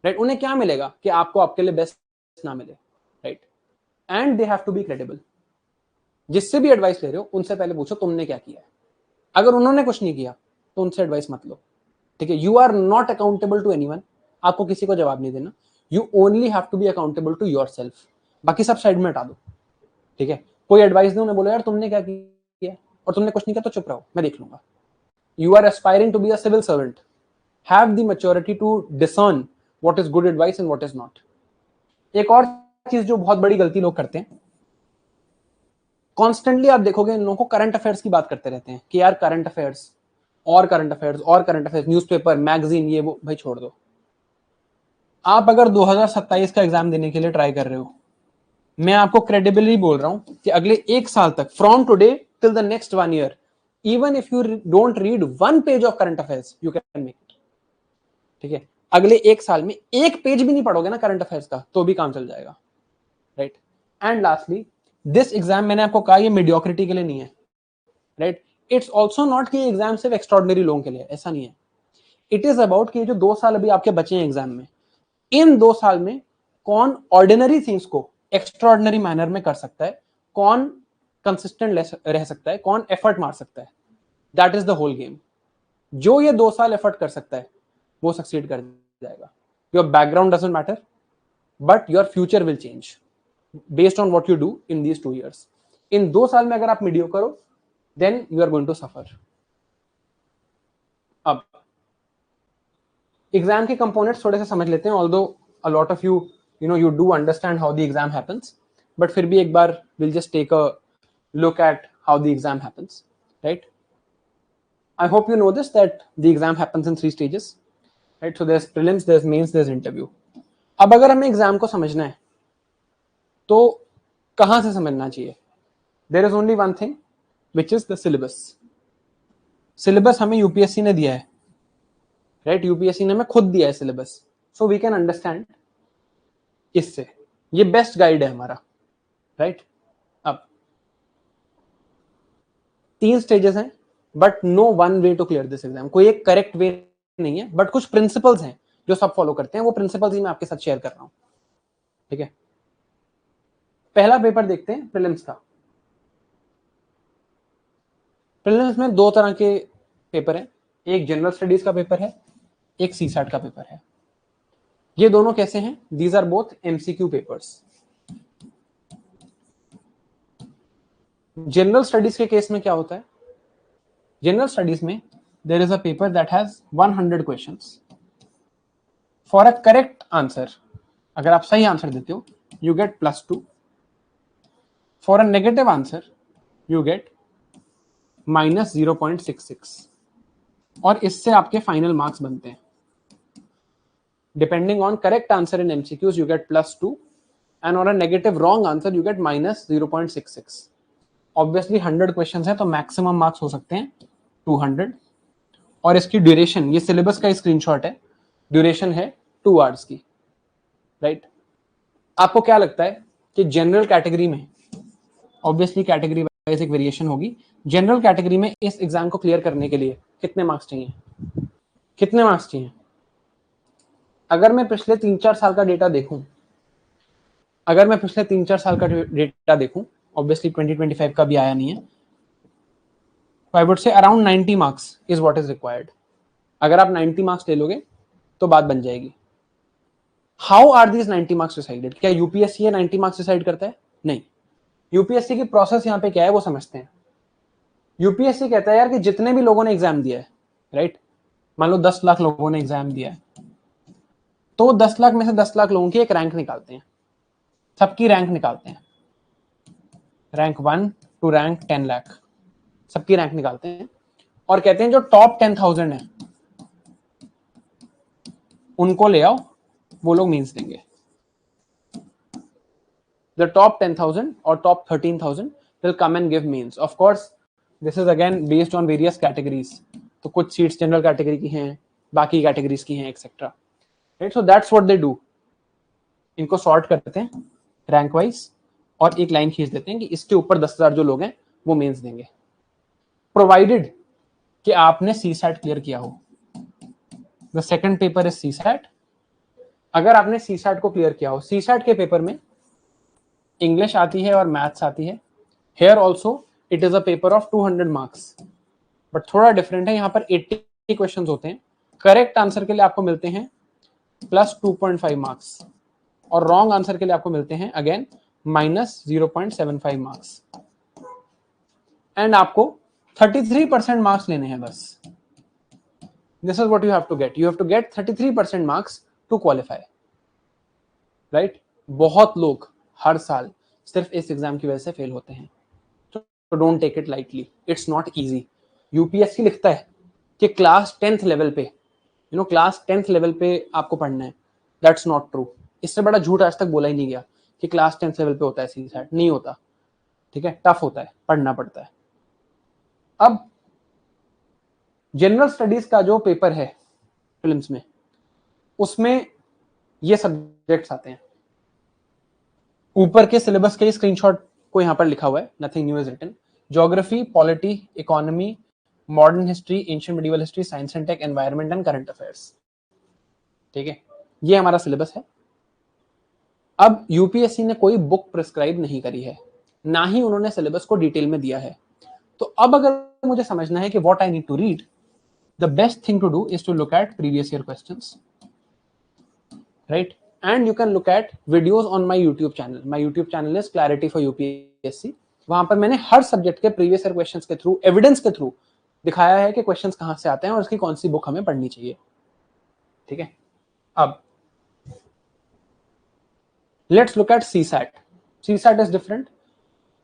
right? उन्हें क्या मिलेगा कि आपको आपके लिए बेस्ट ना मिले, right? And they have to be credible. जिससे भी एडवाइस ले रहे हो उनसे पहले पूछो तुमने क्या किया है। अगर उन्होंने कुछ नहीं किया तो उनसे एडवाइस मत लो, ठीक है? You are not accountable to anyone, आपको किसी को जवाब नहीं देना। You only have to be accountable to yourself. बाकी सब साइड में हटा दो, ठीक है? कोई एडवाइस दो, उन्हें बोलो यार तुमने क्या किया, और तुमने कुछ नहीं किया तो चुप रहो, मैं देख लूंगा। You are aspiring to be a civil servant, have the maturity to discern what is good advice and what is not. एक और चीज जो बहुत बड़ी गलती लोग करते हैं, कॉन्स्टेंटली आप देखोगे इन लोगों को करंट अफेयर्स की बात करते रहते हैं कि यार करंट अफेयर्स और करंट अफेयर्स और करंट अफेयर्स, न्यूज़पेपर, मैगजीन, ये वो। भाई छोड़ दो। आप अगर 2027 का एग्जाम देने के लिए ट्राई कर रहे हो, मैं आपको क्रेडिबली बोल रहा हूं कि अगले एक साल तक, from today till the next 1 year, even if you don't read 1 page of current affairs, you can make it, ठीक है? अगले एक साल में एक पेज भी नहीं पढ़ोगे ना करंट अफेयर्स का, तो भी काम चल जाएगा, right? And lastly, this exam, मैंने आपको कहा ये मीडियोक्रिटी के लिए नहीं है, राइट? इट्स ऑल्सो नॉट कि एग्जाम सिर्फ एक्स्ट्रॉर्डिनरी लोगों के लिए, ऐसा नहीं है। इट इज अबाउट कि जो 2 साल अभी आपके बचे हैं एग्जाम में, इन 2 साल में कौन ऑर्डिनरी थिंग्स को एक्स्ट्रॉर्डिनरी मैनर में कर सकता है, कौन कंसिस्टेंट रह सकता है, कौन एफर्ट मार सकता है। That is the whole game. जो ये 2 साल एफर्ट कर सकता है वो सक्सीड कर जाएगा। Your background doesn't matter, but your future will change based on what you do in these 2 years। इन 2 साल में अगर आप मीडियोकर हो, then you are going to suffer. अब एग्जाम के कंपोनेंट्स थोड़े से समझ लेते हैं, although a lot of you, you do understand how the exam happens, but फिर भी एक बार we'll just take a look at how the exam happens, right? I hope you know this, that the exam happens in 3 stages, right? So there's prelims, there's mains, there's interview. अब अगर हमें exam को समझना है तो कहां से समझना चाहिए? There is only one thing, which is the syllabus. Syllabus हमें यूपीएससी ने दिया है, राइट? यूपीएससी ने हमें खुद दिया है syllabus, so we can understand इससे। ये बेस्ट गाइड है हमारा, राइट? अब 3 स्टेजेस हैं, but no one way to clear this exam. कोई एक करेक्ट वे नहीं है, बट कुछ प्रिंसिपल्स हैं जो सब फॉलो करते हैं, वो प्रिंसिपल्स ही मैं आपके साथ शेयर कर रहा हूं, ठीक है? पहला पेपर देखते हैं प्रीलिम्स का। प्रीलिम्स में 2 तरह के पेपर हैं, एक जनरल स्टडीज का पेपर है, एक सीसैट का पेपर है। ये दोनों कैसे हैं? These are both MCQ papers. General studies के केस में क्या होता है? जनरल स्टडीज में there is a paper that has 100 questions. For a correct answer, अगर आप सही आंसर देते हो, you get +2। For a negative answer, you get -0.66, और इससे आपके फाइनल मार्क्स बनते हैं। Depending on correct answer in MCQs, you get +2, and on a negative wrong answer you get -0.66। Obviously 100 question है तो मैक्सिमम मार्क्स हो सकते हैं 200। और इसकी ड्यूरेशन, ये सिलेबस का स्क्रीनशॉट है, ड्यूरेशन है 2 आवर्स की, राइट? आपको क्या लगता है कि जनरल कैटेगरी में, ऑब्वियसली कैटेगरी वाइज एक वेरिएशन होगी, जनरल कैटेगरी में इस एग्जाम को क्लियर करने के लिए कितने मार्क्स चाहिए? कितने मार्क्स चाहिए? अगर मैं पिछले 3-4 साल का डेटा देखूं, ऑब्वियसली 2025 का भी आया नहीं है, I would say around 90 marks is what is required. अगर आप 90 मार्क्स ले लोगे तो बात बन जाएगी। How are these 90 marks decided? क्या यूपीएससी ये 90 मार्क्स डिसाइड करता है? नहीं। यूपीएससी की प्रोसेस यहाँ पे क्या है वो समझते हैं। यूपीएससी कहता है यार कि जितने भी लोगों ने एग्जाम दिया है, राइट? मान लो 10 लाख लोगों ने एग्जाम दिया है, तो 10 लाख में से 10 लाख लोगों की एक रैंक निकालते हैं, सबकी रैंक निकालते हैं, रैंक 1 टू रैंक 10 लाख, सबकी रैंक निकालते हैं, और कहते हैं जो टॉप 10,000 है उनको ले आओ, वो लोग मींस देंगे। The top 10,000 or top 13,000 will come and give means. Of course, this is again based on various categories. तो कुछ सीट्स जनरल कैटेगरी की हैं, बाकी कैटेगरीज की हैं, etcetera, right? So that's what they do. इनको सॉर्ट करते हैं रैंक वाइज और एक लाइन खींच देते हैं कि इसके ऊपर 10,000 जो लोग हैं वो मेंस देंगे, प्रोवाइडेड कि आपने सीसैट क्लियर किया हो। The second paper is CSAT. अगर आपने सीसैट को क्लियर किया हो, सीसैट के पेपर में इंग्लिश आती है और मैथ्स आती है। Here also it is a paper of 200 marks, but थोड़ा डिफरेंट है, यहाँ पर 80 क्वेश्चन होते हैं। करेक्ट आंसर के लिए आपको मिलते हैं +2.5 मार्क्स, और रॉन्ग आंसर के लिए आपको मिलते हैं अगेन -0.75 मार्क्स, एंड आपको 33% मार्क्स लेने हैं बस। This is what you have to get. You have to get 33% marks to qualify, right? बहुत लोग हर साल सिर्फ इस एग्जाम की वजह से फेल होते हैं, तो don't take it lightly, it's not easy. UPSC लिखता है कि क्लास 10th लेवल पे, क्लास 10th लेवल पे आपको पढ़ना है। That's not true. इससे बड़ा झूठ आज तक बोला ही नहीं गया कि क्लास 10th लेवल पे होता है सीसैट, नहीं होता, ठीक है? टफ होता है, पढ़ना पड़ता है। अब जनरल स्टडीज का जो पेपर है प्रीलिम्स में, उसमें ये सब्जेक्ट्स आते हैं। ऊपर के सिलेबस के स्क्रीनशॉट को यहां पर लिखा हुआ है, nothing new is written. Geography, polity, economy, modern history, ancient medieval history, science and tech, environment and current affairs, ठीक है? ये हमारा सिलेबस है। अब यूपीएससी ने कोई बुक प्रिस्क्राइब नहीं करी है, ना ही उन्होंने सिलेबस को डिटेल में दिया है। तो अब अगर मुझे समझना है कि what I need to read, the best thing to do is to look at previous year questions, right? And you can look at videos on my YouTube channel. My YouTube channel is Clarity for UPSC. वहां पर मैंने हर subject के previous year questions के through, evidence के through दिखाया है कि questions कहां से आते हैं और उसकी कौन सी बुक हमें पढ़नी चाहिए, ठीक है? अब Let's look at CSAT. CSAT is different.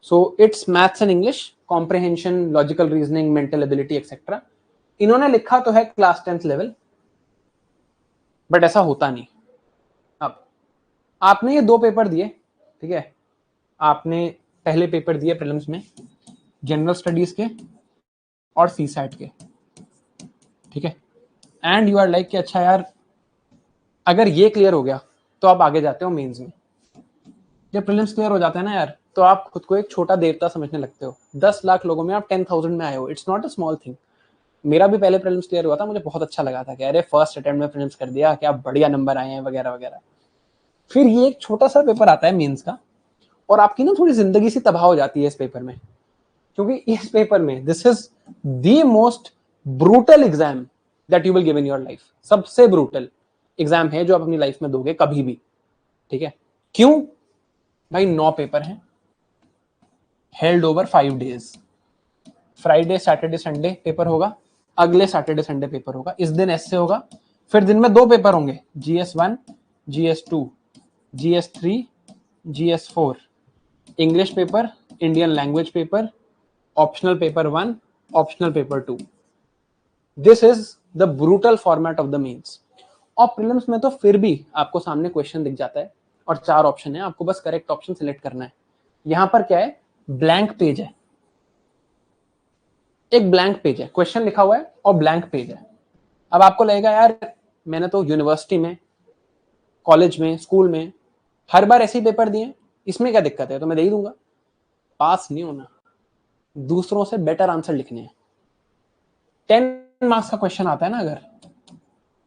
So it's maths and English, comprehension, logical reasoning, mental ability, etc. इन्होंने लिखा तो है क्लास 10th लेवल, बट ऐसा होता नहीं। अब आपने ये 2 पेपर दिए, ठीक है, आपने पहले पेपर दिए प्रीलिम्स में जनरल स्टडीज के और सीसैट के, ठीक है, एंड यू आर लाइक कि अच्छा यार अगर ये क्लियर हो गया तो आप आगे जाते हो मेंस में। जब प्रीलिम्स क्लियर हो जाता है ना यार, तो आप खुद को एक छोटा देवता समझने लगते हो। 10 लाख लोगों में आप 10,000 में आए हो, it's not a small thing. मेरा भी पहले प्रीलिम्स क्लियर हुआ था, मुझे बहुत अच्छा लगा था कि अरे फर्स्ट अटेम्प्ट में प्रीलिम्स कर दिया, क्या बढ़िया नंबर आए हैं वगैरह वगैरह। फिर ये एक छोटा सा पेपर आता है मेंस का, और आपकी ना थोड़ी जिंदगी सी तबाह हो जाती है इस पेपर में, क्योंकि इस पेपर में this is the most brutal exam that you will give in your life. सबसे ब्रूटल एग्जाम है जो आप अपनी लाइफ में दोगे कभी भी, ठीक है। क्यों भाई? 9 पेपर हैं, held over 5 days। Friday Saturday Sunday paper होगा, अगले सैटरडे संडे पेपर होगा, इस दिन ऐसे होगा, फिर दिन में 2 पेपर होंगे, GS1 GS2 GS3 GS4, English paper, Indian language paper, optional paper 1, optional paper 2। This is the brutal format of the mains. और प्रीलिम्स में तो फिर भी आपको सामने क्वेश्चन दिख जाता है और 4 ऑप्शन है, आपको बस करेक्ट ऑप्शन सिलेक्ट करना है। यहां पर क्या है? ब्लैंक पेज है, एक ब्लैंक पेज है, क्वेश्चन लिखा हुआ है और ब्लैंक पेज है। अब आपको लगेगा यार मैंने तो यूनिवर्सिटी में, कॉलेज में, स्कूल में हर बार ऐसे ही पेपर दिए, इसमें क्या दिक्कत है, तो मैं दे ही दूंगा। पास नहीं होना, दूसरों से बेटर आंसर लिखने हैं। 10 मार्क्स का क्वेश्चन आता है ना अगर,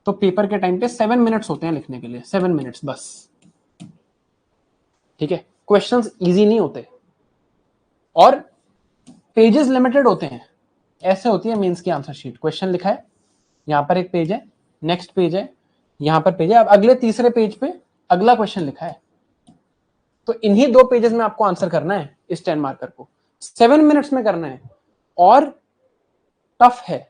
तो पेपर के टाइम पे 7 मिनट्स होते हैं लिखने के लिए, 7 मिनट्स बस, ठीक है। क्वेश्चंस इजी नहीं होते और पेजेस लिमिटेड होते हैं। ऐसे होती है मेंस की आंसर शीट, क्वेश्चन लिखा है, यहां पर एक पेज है, नेक्स्ट पेज है, यहां पर पेज है, अब अगले तीसरे पेज पे अगला क्वेश्चन लिखा है। तो इन्हीं 2 पेजेस में आपको आंसर करना है इस 10 मार्कर को, 7 मिनट्स में करना है, और टफ है।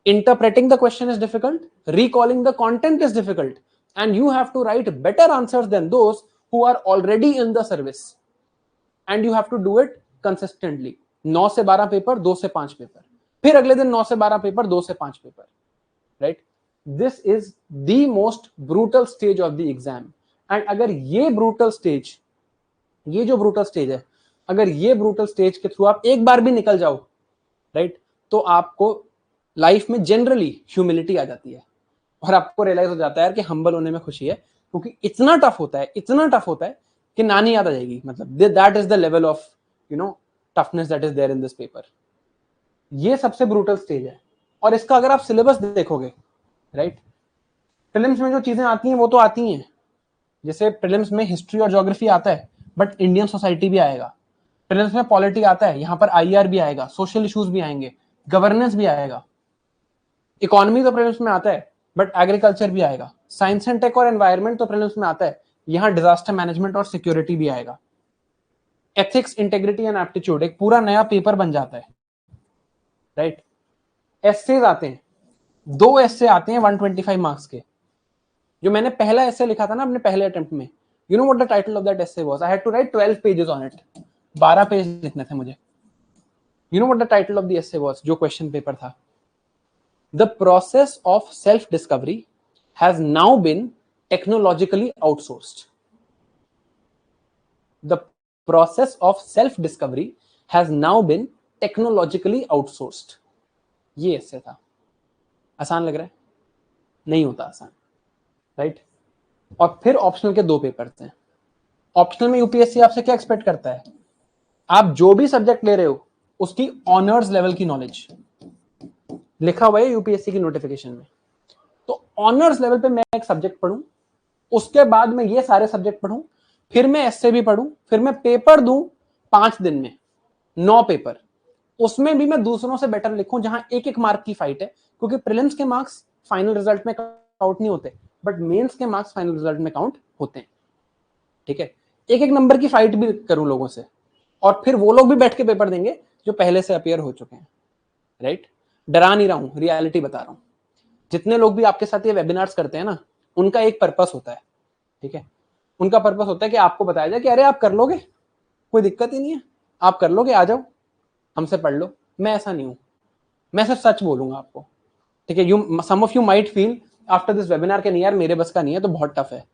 Interpreting the question is difficult, recalling the content is difficult, and you have to write better answers than those who are already in the service, and you have to do it consistently। 9 से 12 paper, 2 से 5 paper, फिर अगले दिन 9 से 12 paper, 2 से 5 paper, right. This is the most brutal stage of the exam. And अगर ये brutal stage, ये जो ब्रूटल स्टेज है, अगर ये ब्रूटल स्टेज के थ्रू आप एक बार भी निकल जाओ, राइट, तो आपको लाइफ में जनरली ह्यूमिलिटी आ जाती है और आपको रियलाइज हो जाता है यार कि हम्बल होने में खुशी है, क्योंकि इतना टफ होता है, इतना टफ होता है कि नानी याद आ जाएगी। मतलब that is the level of toughness that is there in this paper. ये सबसे ब्रूटल स्टेज है। और इसका अगर आप सिलेबस देखोगे, राइट, प्रीलिम्स में जो चीजें आती हैं वो तो आती हैं, जैसे प्रीलिम्स में हिस्ट्री और ज्योग्राफी आता है, बट इंडियन सोसाइटी भी आएगा। प्रीलिम्स में पॉलिटी आता है, यहाँ पर IR भी आएगा, सोशल इश्यूज भी आएंगे, गवर्नेंस भी आएगा। इकोनॉमी तो प्रीलिम्स में आता है, बट एग्रीकल्चर भी आएगा। साइंस एंड टेक और एनवायरनमेंट तो प्रीलिम्स में आता है, यहां डिजास्टर मैनेजमेंट और सिक्योरिटी भी आएगा। एथिक्स, इंटेग्रिटी एंड एप्टीट्यूड एक पूरा नया पेपर बन जाता है, राइट। एसेज आते हैं, 2 एसे आते हैं 125 मार्क्स के। जो मैंने पहला एसे लिखा था ना अपने पहले अटेम्प्ट में, you know what the title of that essay was? I had to write 12 pages on it. 12 page लिखने थे मुझे। You know what the title of the essay was? जो क्वेश्चन पेपर था, The process of self-discovery has now been technologically outsourced. The process of self-discovery has now been technologically outsourced. ये ऐसे था। आसान लग रहा है? नहीं होता आसान, राइट। और फिर ऑप्शनल के 2 पेपर थे। ऑप्शनल में यूपीएससी आपसे क्या एक्सपेक्ट करता है? आप जो भी सब्जेक्ट ले रहे हो उसकी ऑनर्स लेवल की नॉलेज लिखा हुआ है यूपीएससी की नोटिफिकेशन में। तो ऑनर्स लेवल पे मैं एक सब्जेक्ट पढ़ूं, उसके बाद मैं ये सारे सब्जेक्ट पढ़ूं, फिर मैं एसए भी पढ़ूं, फिर मैं पेपर दूं 5 दिन में 9 पेपर, उसमें भी मैं दूसरों से बेटर लिखूं, जहां 1-1 मार्क की फाइट है। क्योंकि प्रीलिम्स के मार्क्स फाइनल रिजल्ट में काउंट नहीं होते, बट मेंस के मार्क्स फाइनल रिजल्ट में काउंट होते हैं, ठीक है। 1-1 नंबर की फाइट भी करूं लोगों से, और फिर वो लोग भी बैठ के पेपर देंगे जो पहले से अपीयर हो चुके हैं, राइट। डरा नहीं रहा हूं, रियलिटी बता रहा हूं। जितने लोग भी आपके साथ ये वेबिनार्स करते हैं ना, उनका एक पर्पस होता है, ठीक है। उनका पर्पस होता है कि आपको बताया जाए कि अरे आप कर लोगे, कोई दिक्कत ही नहीं है, आप कर लोगे, आ जाओ हमसे पढ़ लो। मैं ऐसा नहीं हूं, मैं सिर्फ सच बोलूंगा आपको, ठीक है। You some of you might feel after this webinar के नहीं यार मेरे बस का नहीं है, तो बहुत टफ है,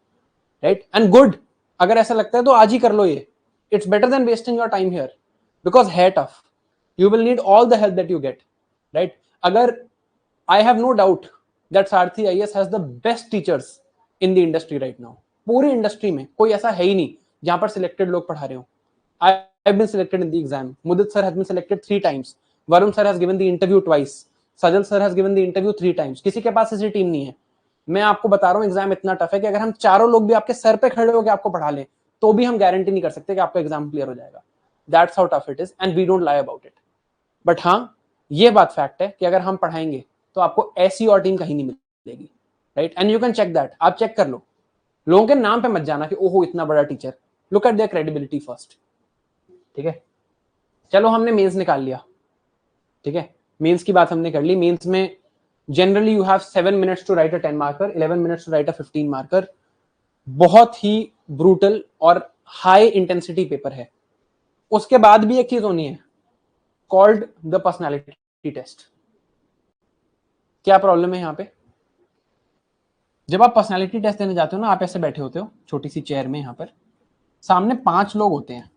राइट, एंड गुड। अगर ऐसा लगता है तो आज ही कर लो ये, it's better than wasting your time here, because है tough, you will need all the help that you get, right? अगर I have no doubt that Sarthi IAS has the best teachers in the industry right now. पूरी industry में कोई ऐसा है ही नहीं जहां पर सिलेक्टेड लोग पढ़ा रहे हो. I have been selected in the exam. Mudit sir has been selected 3 times. Varun sir has given the interview twice. Sajal sir has given the interview 3 times. किसी के पास ऐसी टीम नहीं है. मैं आपको बता रहा हूँ एग्जाम इतना टफ है कि अगर हम चारों लोग भी आपके सर पे खड़े होकर आपको पढ़ा लें तो भी हम गारंटी नहीं कर सकते कि आपका एग्जाम क्लियर हो जाएगा. That's how tough it is and we don't lie about it. But हाँ ये बात फैक्ट है कि अगर हम पढ़ाएंगे तो आपको ऐसी और टीम कहीं नहीं मिलेगी, right, and you can check that. आप चेक कर लो, लोगों के नाम पे मत जाना कि ओहो इतना बड़ा teacher, look at there credibility first, ठीक है. चलो हमने मेंस निकाल लिया, ठीक है, मेंस की बात हमने कर ली. मेंस में generally you have 7 minutes to write a 10 marker, 11 minutes to write a 15 marker. बहुत ही ब्रूटल और हाई इंटेंसिटी पेपर है. उसके बाद भी एक चीज होनी है कॉल्ड द पर्सनैलिटी टेस्ट. क्या प्रॉब्लम है यहाँ पे, जब आप पर्सनैलिटी टेस्ट देने जाते हो ना, आप ऐसे बैठे होते हो छोटी सी चेयर में, यहाँ पर सामने 5 लोग होते हैं.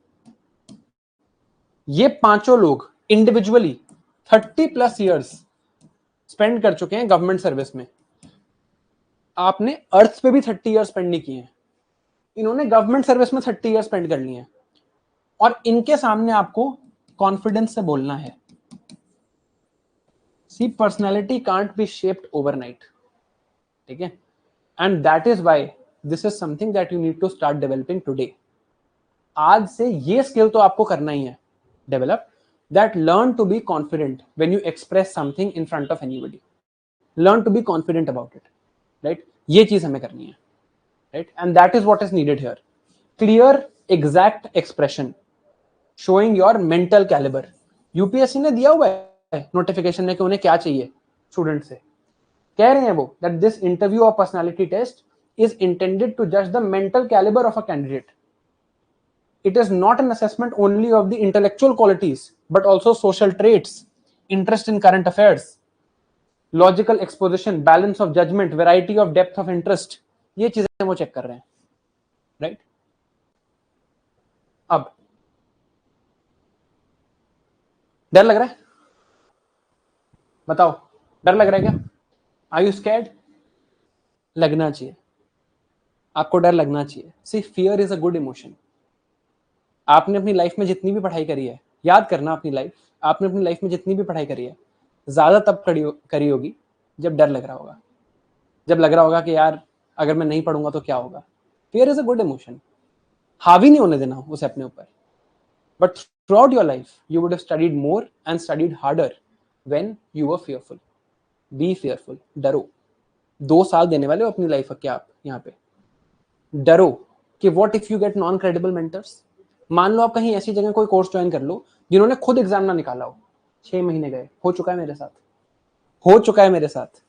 ये पांचों लोग इंडिविजुअली 30+ ईयर्स स्पेंड कर चुके हैं गवर्नमेंट सर्विस में. आपने अर्थ पे भी 30 ईयर स्पेंड नहीं किए हैं, इन्होंने गवर्नमेंट सर्विस में 30 ईयर स्पेंड कर लिए हैं. और इनके सामने आपको कॉन्फिडेंस से बोलना है. See personality can't be shaped overnight, ठीक है, and that is why this is something that you need to start developing today. आज से ये स्किल तो आपको करना ही है develop, that learn to be confident when you express something in front of anybody. Learn to be confident about it, right, ये चीज हमें करनी है, right, and that is what is needed here. Clear exact expression showing your mental calibre. UPSC ने दिया हुआ है notification में कि उन्हें क्या चाहिए स्टूडेंट से. कह रहे हैं वो दैट दिस इंटरव्यू और personality test is intended to जज the mental calibre of a candidate. It is not an assessment only of the intellectual qualities, but also social traits, interest in current affairs, logical exposition, balance of judgment, variety of depth of interest. ये चीजें वो check कर रहे हैं, right. अब डर लग रहा है, बताओ डर लग रहा है क्या? Are you scared? लगना चाहिए, आपको डर लगना चाहिए. See fear is a good emotion. आपने अपनी लाइफ में जितनी भी पढ़ाई करी है, याद करना अपनी लाइफ, आपने अपनी लाइफ में जितनी भी पढ़ाई करी है ज्यादा तब करी होगी जब डर लग रहा होगा, जब लग रहा होगा कि यार अगर मैं नहीं पढ़ूंगा तो क्या होगा. Fear is a good emotion, हावी नहीं होने देना उसे अपने ऊपर. But through out your life you would have studied more and studied harder when you were fearful. B fearful, डरो. 2 साल देने वाले हो अपनी लाइफ के आप यहाँ पे. डरो कि what if you get non credible mentors. मान लो आप कहीं ऐसी जगह कोई कोर्स ज्वाइन कर लो जिन्होंने खुद एग्जाम ना निकाला हो, 6 महीने गए, हो चुका है मेरे साथ, हो चुका है मेरे साथ,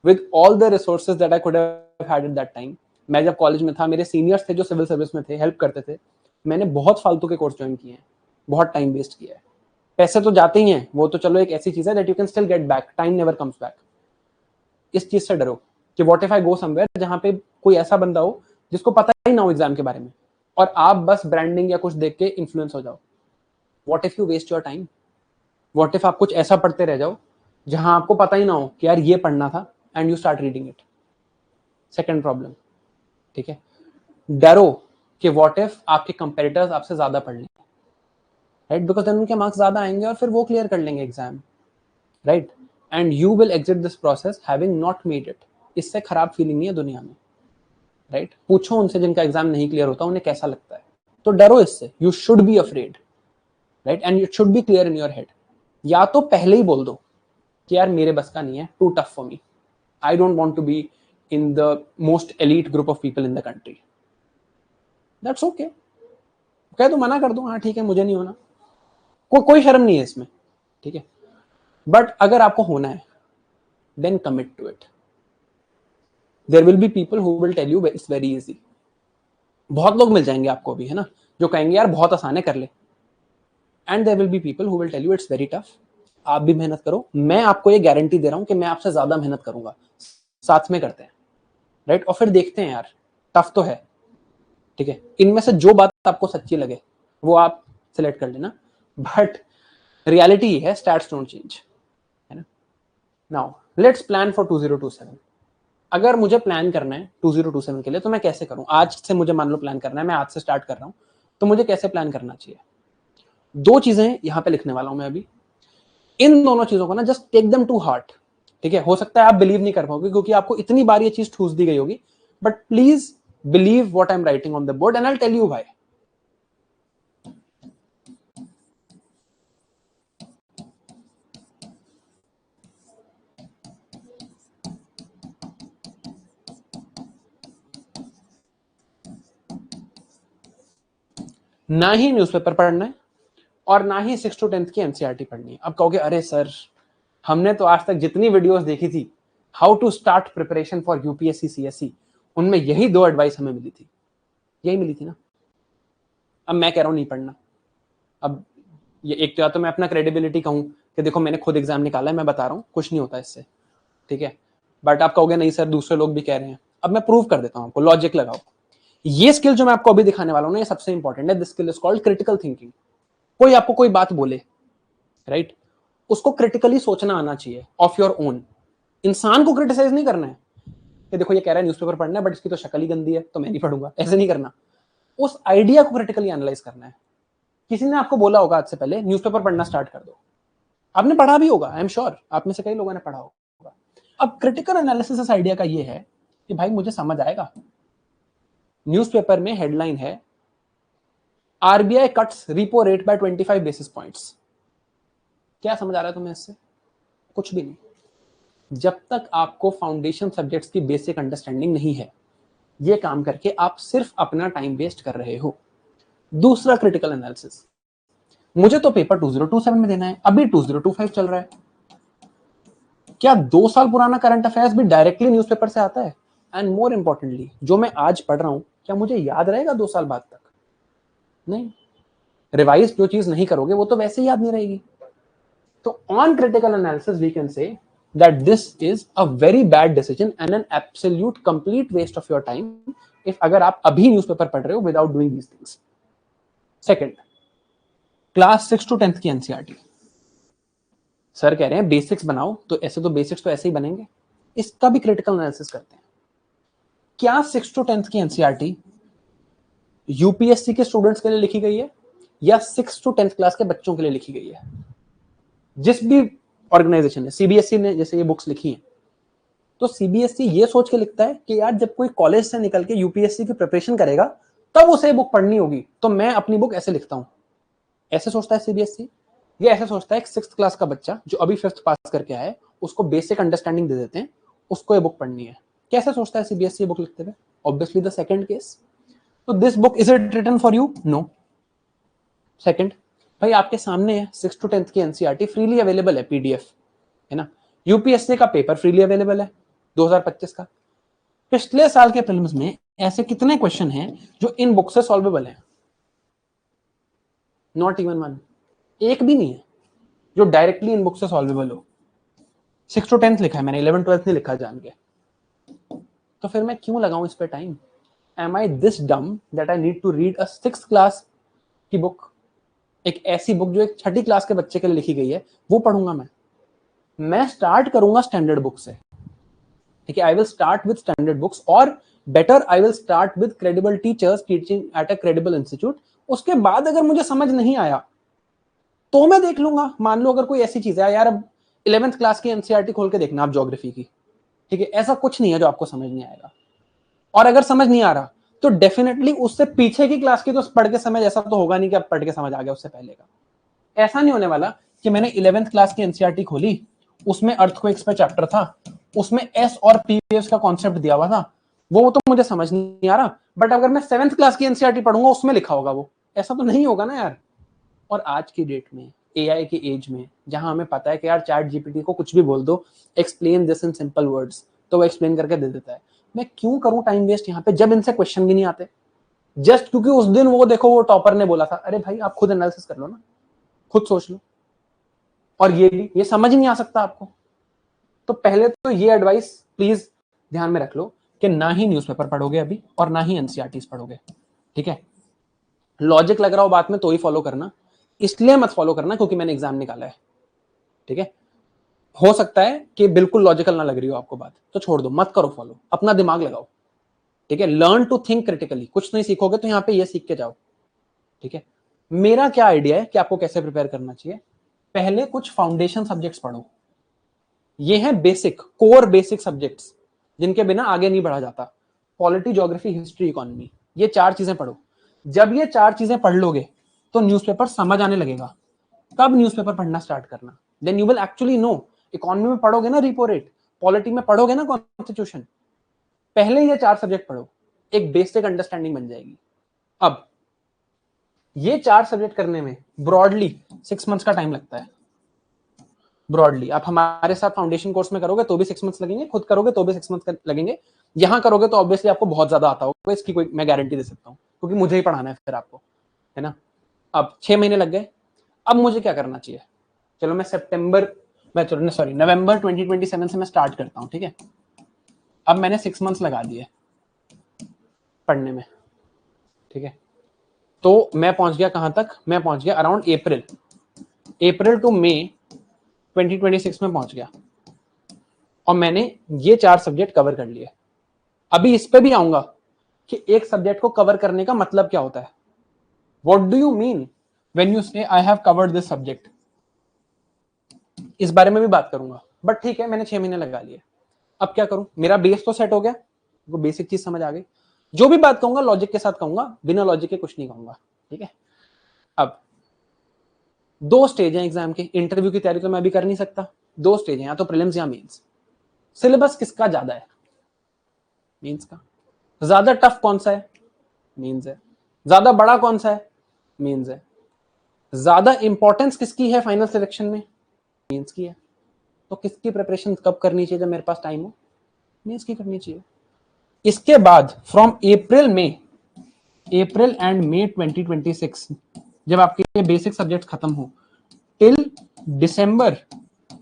with all the resources that I could have had at that time. मैं जब कॉलेज में था, मेरे सीनियर्स थे जो सिविल सर्विस में थे, हेल्प करते थे. मैंने बहुत फालतू के कोर्स ज्वाइन किए हैं, बहुत टाइम वेस्ट किया है. पैसे तो जाते ही हैं, वो तो चलो एक ऐसी चीज है that you can still get back, time never comes back. इस चीज से डरो कि what if I go somewhere जहां पे कोई ऐसा बंदा हो जिसको पता ही ना हो एग्जाम के बारे में और आप बस ब्रांडिंग या कुछ देख के इन्फ्लुएंस हो जाओ. What if you waste your time. What if आप कुछ ऐसा पढ़ते रह जाओ जहां आपको पता ही ना हो कि यार ये पढ़ना था and you start reading it. Second problem, ठीक है. डरो कि व्हाट इफ आपके कंपेटिटर्स आपसे ज्यादा पढ़ लें, राइट, बिकॉज देन उनके मार्क्स ज्यादा आएंगे और फिर वो क्लियर कर लेंगे exam, right, and you will exit this process having not made it. इससे खराब फीलिंग नहीं है दुनिया में, राइट. पूछो उनसे जिनका एग्जाम नहीं क्लियर होता उन्हें कैसा लगता है. तो डरो इससे. You should be afraid, right, and it should be clear in your head. या तो पहले ही बोल दो कि यार मेरे बस का नहीं है, too tough for me, I don't want to be in the most elite group of people in the country. That's okay. कह दो, मना कर दो, हाँ ठीक है मुझे नहीं होना, कोई शर्म नहीं है इसमें, ठीक है. बट अगर आपको होना है then commit to it. There will be people who will tell you it's very easy. बहुत लोग मिल जाएंगे आपको भी, है ना, जो कहेंगे यार बहुत आसान है, कर ले। And there will be people who will tell you it's very tough. आप भी मेहनत करो, मैं आपको ये गारंटी दे रहा हूं कि मैं आपसे ज्यादा मेहनत करूंगा, साथ में करते हैं, राइट। और फिर देखते हैं यार, टफ तो है, ठीक है, इनमें से जो बात आपको सच्ची लगे वो आप सिलेक्ट कर लेना, बट रियलिटी है स्टैट्स डोंट चेंज, है ना। Now let's plan for 2027। अगर मुझे प्लान करना है 2027 के लिए तो मैं कैसे करूं? आज से मुझे मान लो प्लान करना है, मैं आज से स्टार्ट कर रहा हूं, तो मुझे कैसे प्लान करना चाहिए? दो चीजें यहां पे लिखने वाला हूं मैं अभी। इन दोनों चीजों को ना just take them to heart, ठीक है। हो सकता है आप बिलीव नहीं कर पाओगे क्योंकि आपको इतनी बार ये चीज ठूस दी गई होगी, but please believe what I am writing on the board and I will tell you why. ना ही न्यूज़पेपर पढ़ना है और ना ही 6 to 10th की एनसीईआरटी पढ़नी है। अब कहोगे अरे सर, हमने तो आज तक जितनी वीडियोस देखी थी how to start preparation for UPSC CSC, उनमें यही दो एडवाइस हमें मिली थी, यही मिली थी ना। अब मैं कह रहा हूं नहीं पढ़ना। अब ये एक तो या तो मैं अपना क्रेडिबिलिटी कहूं कि देखो मैंने खुद एग्जाम निकाला है, मैं बता रहा हूं कुछ नहीं होता इससे, ठीक है। बट आप कहोगे नहीं सर दूसरे लोग भी कह रहे हैं, अब मैं प्रूव कर देता हूं आपको, लॉजिक लगाओ। ये स्किल जो मैं आपको अभी दिखाने वाला हूं ना, ये सबसे इंपॉर्टेंट है। This skill is called critical thinking. कोई आपको कोई बात बोले, राइट, उसको क्रिटिकली सोचना आना चाहिए ऑफ योर ओन। इंसान को क्रिटिसाइज नहीं करना है कि देखो ये कह रहा है न्यूज़पेपर पढ़ना है बट इसकी तो शक्ल ही गंदी है तो मैं नहीं पढ़ूंगा, ऐसे नहीं करना। उस आइडिया को क्रिटिकली एनालाइज करना है। किसी ने आपको बोला होगा आज से पहले न्यूज़पेपर पढ़ना स्टार्ट कर दो, आपने पढ़ा भी होगा, आई एम श्योर आप में से कई लोगों ने पढ़ा होगा। अब क्रिटिकल एनालिसिस इस आइडिया का ये है कि भाई मुझे समझ आएगा, न्यूज़पेपर में हेडलाइन है RBI cuts repo rate by 25 basis points. क्या समझ आ रहा है तुम्हें इससे? कुछ भी नहीं। जब तक आपको फाउंडेशन सब्जेक्ट्स की बेसिक अंडरस्टैंडिंग नहीं है, ये काम करके आप सिर्फ अपना टाइम वेस्ट कर रहे हो। दूसरा क्रिटिकल एनालिसिस, मुझे तो पेपर 2027 में देना है, अभी 2025 चल रहा है, क्या 2 साल पुराना करंट अफेयर्स भी डायरेक्टली न्यूज़पेपर से आता है? एंड मोर इंपॉर्टेंटली, जो मैं आज पढ़ रहा हूं क्या मुझे याद रहेगा 2 साल बाद तक? नहीं। रिवाइज जो चीज नहीं करोगे वो तो वैसे ही याद नहीं रहेगी। तो on critical analysis we can say that this is a very bad decision and an absolute complete waste of your time if अगर आप अभी न्यूज़पेपर पढ़ रहे हो without doing these things. Second, class 6 to 10th की NCERT. Sir कह रहे हैं बेसिक्स बनाओ, तो ऐसे तो बेसिक्स तो ऐसे ही बनेंगे, इसका भी क्रिटिकल एनालिसिस करते हैं। क्या 6 to 10th की एनसीईआरटी यूपीएससी के स्टूडेंट्स के लिए लिखी गई है या 6 to 10th क्लास के बच्चों के लिए लिखी गई है? जिस भी ऑर्गेनाइजेशन ने, सीबीएसई ने जैसे ये बुक्स लिखी हैं, तो सीबीएसई ये सोच के लिखता है कि यार जब कोई कॉलेज से निकल के यूपीएससी की प्रिपरेशन करेगा तब उसे बुक पढ़नी होगी, तो मैं अपनी बुक ऐसे लिखता हूं। ऐसे सोचता है सीबीएसई। ये ऐसे सोचता है कि 6th क्लास का बच्चा जो अभी 5th पास करके आया है उसको बेसिक अंडरस्टैंडिंग दे देते हैं, उसको ये बुक पढ़नी है। कैसे सोचता है सीबीएसई बुक लिखते हुए? Obviously the second case. तो this book is it written for you? No. Second, भाई आपके सामने है 6 to 10th की एनसीईआरटी फ्रीली अवेलेबल है, पीडीएफ है ना। यूपीएससी का पेपर फ्रीली अवेलेबल है 2025 का। पिछले साल के प्रीलिम्स में ऐसे कितने क्वेश्चन हैं जो इन बुक से सॉल्वेबल हैं? नॉट इवन वन, एक भी नहीं है जो डायरेक्टली इन बुक से सॉल्वेबल हो। 6 to 10th लिखा है मैंने, 11 12th नहीं लिखा जान के। तो फिर मैं क्यों लगाऊं इस पे time? Am I this dumb that I need to read a 6th class की बुक? एक ऐसी बुक जो एक 6ठी क्लास के बच्चे के लिए लिखी गई है वो पढ़ूंगा मैं स्टार्ट करूंगा स्टैंडर्ड बुक से, ठीक है। I will start with standard books, और better I will start with credible teachers teaching at a credible institute. उसके बाद अगर मुझे समझ नहीं आया तो मैं देख लूंगा। मान लो अगर कोई ऐसी चीज है यार, अब 11th क्लास की एनसीईआरटी खोल के देखना आप ज्योग्राफी की, ठीक है, ऐसा कुछ नहीं है जो आपको समझ नहीं आएगा। और अगर समझ नहीं आ रहा तो डेफिनेटली उससे पीछे की क्लास की तो पढ़ के समझ, ऐसा तो होगा नहीं कि आप पढ़ के समझ आ गया उससे पहले का। ऐसा नहीं होने वाला कि मैंने 11th क्लास की एनसीईआरटी खोली, उसमें अर्थक्वेक्स पे चैप्टर था, उसमें एस और पी वेव्स का कॉन्सेप्ट दिया हुआ था, वो तो मुझे समझ नहीं आ रहा, बट अगर मैं 7th क्लास की एनसीईआरटी पढ़ूंगा उसमें लिखा होगा वो। ऐसा तो नहीं होगा ना यार। और आज की डेट में, एआई की एज में, जहां हमें पता है कि यार चैट जीपीटी को कुछ भी बोल दो, explain this in simple words, तो वो एक्सप्लेन करके दे देता है। मैं क्यों करूं टाइम वेस्ट यहाँ पे जब इनसे क्वेश्चन भी नहीं आते? जस्ट क्योंकि उस दिन वो देखो वो टॉपर ने बोला था, अरे भाई आप खुद एनालिसिस कर लो ना, खुद सोच लो। और ये भी, ये समझ नहीं आ सकता आपको, तो पहले तो ये एडवाइस प्लीज ध्यान में रख लो कि ना ही न्यूज़पेपर पढ़ोगे अभी और ना ही एनसीईआरटीज पढ़ोगे, ठीक है। लॉजिक लग रहा हो बात में तो ही फॉलो करना, इसलिए मत फॉलो करना क्योंकि मैंने एग्जाम निकाला है, ठीक है। हो सकता है कि बिल्कुल लॉजिकल ना लग रही हो आपको बात, तो छोड़ दो, मत करो फॉलो, अपना दिमाग लगाओ, ठीक है। लर्न टू थिंक क्रिटिकली, कुछ नहीं सीखोगे तो यहाँ पे ये सीख के जाओ, ठीक है। मेरा क्या आइडिया है कि आपको कैसे प्रिपेयर करना चाहिए। पहले कुछ फाउंडेशन सब्जेक्ट्स पढ़ो, ये हैं बेसिक कोर बेसिक सब्जेक्ट्स जिनके बिना आगे नहीं बढ़ा जाता। पॉलिटी, ज्योग्राफी, हिस्ट्री, इकोनॉमी, ये 4 चीजें पढ़ो। जब ये 4 चीजें पढ़ लोगे तो न्यूज़पेपर समझ आने लगेगा। तब न्यूज़पेपर पढ़ना स्टार्ट करना, then you will actually know. Economy में पढ़ोगे ना रिपो रेट, पॉलिटी में पढ़ोगे ना कॉन्स्टिट्यूशन, पहले ये 4 सब्जेक्ट पढ़ो, एक बेसिक अंडरस्टैंडिंग बन जाएगी। अब ये 4 सब्जेक्ट करने में ब्रॉडली 6 मंथ्स का टाइम लगता है। ब्रॉडली आप हमारे साथ फाउंडेशन कोर्स में करोगे तो भी 6 मंथ्स लगेंगे, खुद करोगे तो भी 6 मंथ्स लगेंगे। यहां करोगे तो ऑब्वियसली आपको बहुत ज्यादा आता होगा, इसकी कोई मैं गारंटी दे सकता हूँ, क्योंकि मुझे ही पढ़ाना है फिर आपको, है ना। अब 6 महीने लग गए, अब मुझे क्या करना चाहिए। चलो मैं नवंबर 2027 से मैं स्टार्ट करता हूँ, ठीक है। अब मैंने 6 मंथ्स लगा दिए पढ़ने में, ठीक है। तो मैं पहुंच गया कहां तक, मैं पहुंच गया अराउंड अप्रैल टू मई 2026 में पहुंच गया, और मैंने ये 4 सब्जेक्ट कवर कर लिए। अभी इस पे भी आऊंगा कि एक सब्जेक्ट को कवर करने का मतलब क्या होता है। What do you mean when you say I have covered this subject, इस बारे में भी बात करूंगा। बट ठीक है, मैंने 6 महीने लगा लिए, अब क्या करूं। मेरा बेस तो सेट हो गया, वो बेसिक चीज समझ आ गई। जो भी बात कहूंगा लॉजिक के साथ कहूंगा, बिना लॉजिक के कुछ नहीं कहूंगा, ठीक है। अब 2 स्टेज हैं एग्जाम के, इंटरव्यू की तैयारी तो मैं अभी कर नहीं सकता। 2 स्टेज हैं, या तो प्रीलिम्स या मेंस। सिलेबस किसका ज्यादा है, मेंस का। ज्यादा टफ कौन सा है, मेंस है। ज्यादा बड़ा कौन सा है, मेंस है। ज्यादा इंपॉर्टेंस किसकी है फाइनल सिलेक्शन में, मेंस की है। तो किसकी प्रिपरेशन कब करनी चाहिए, जब मेरे पास टाइम हो, मेंस की करनी चाहिए। इसके बाद फ्रॉम अप्रैल एंड मई 2026, जब आपके ये बेसिक सब्जेक्ट खत्म हो, till December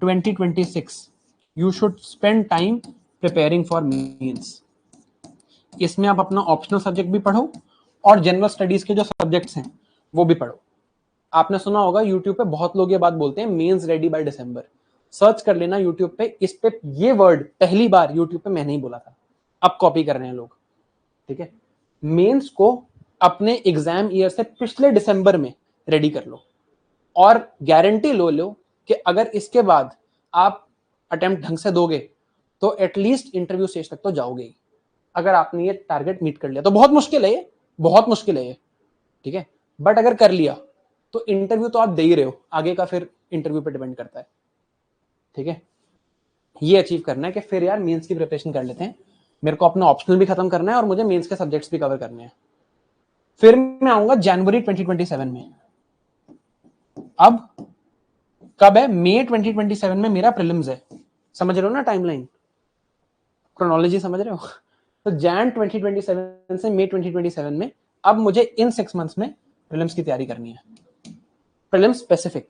2026 you should spend time preparing for mains. इसमें आप अपना ऑप्शनल सब्जेक्ट भी पढ़ो और जनरल स्टडीज के जो सब्जेक्ट्स हैं वो भी पढ़ो। आपने सुना होगा यूट्यूब पे बहुत लोग ये बात बोलते हैं, mains ready by December. Search कर लेना यूट्यूब पे, इस पे ये वर्ड पहली बार यूट्यूब पे मैंने ही बोला था, अब कॉपी कर रहे हैं लोग, ठीक है। मेंस को अपने एग्जाम ईयर से पिछले दिसंबर में रेडी कर लो, और गारंटी लो कि अगर इसके बाद आप अटेम्प्ट ढंग से दोगे तो एटलीस्ट इंटरव्यू स्टेज तक तो जाओगे ही। अगर आपने ये टारगेट मीट कर लिया तो बहुत मुश्किल है ये, बहुत मुश्किल है ये, ठीक है। बट अगर कर लिया तो इंटरव्यू तो आप दे ही रहे हो, आगे का फिर इंटरव्यू पे डिपेंड करता है, ठीक है। ये अचीव करना है कि फिर यार मेंस की प्रिपरेशन कर लेते हैं, मेरे को अपना ऑप्शनल भी खत्म करना है और मुझे मेंस के सब्जेक्ट्स भी कवर करने हैं। फिर मैं आऊंगा जनवरी 2027 में। अब कब है, मई 2027 में मेरा प्रीलिम्स है, समझ रहे हो ना टाइमलाइन, क्रोनोलॉजी समझ रहे हो। तो जैन 2027 से मई 2027 में अब मुझे इन 6 मंथ्स में प्रीलिम्स की तैयारी करनी है, प्रीलिम्स स्पेसिफिक,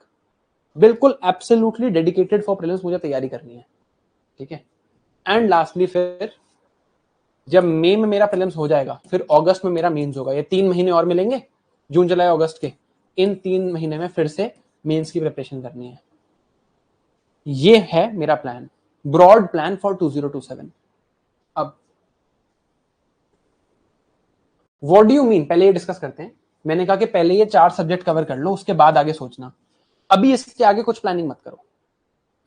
बिल्कुल एब्सोल्युटली डेडिकेटेड फॉर प्रीलिम्स मुझे तैयारी करनी है, ठीक है। एंड लास्टली फिर जब मई में मेरा प्रीलिम्स हो जाएगा, फिर अगस्त में मेरा मेंस होगा। ये 3 महीने और मिलेंगे, जून जुलाई अगस्त के, इन 3 महीने में फिर से मेंस की प्रिपरेशन करनी है। ये है मेरा प्लान, ब्रॉड प्लान फॉर 2027। अब व्हाट डू यू मीन, पहले ये डिस्कस करते हैं। मैंने कहा कि पहले ये 4 सब्जेक्ट कवर कर लो, उसके बाद आगे सोचना। अभी इसके आगे कुछ प्लानिंग मत करो,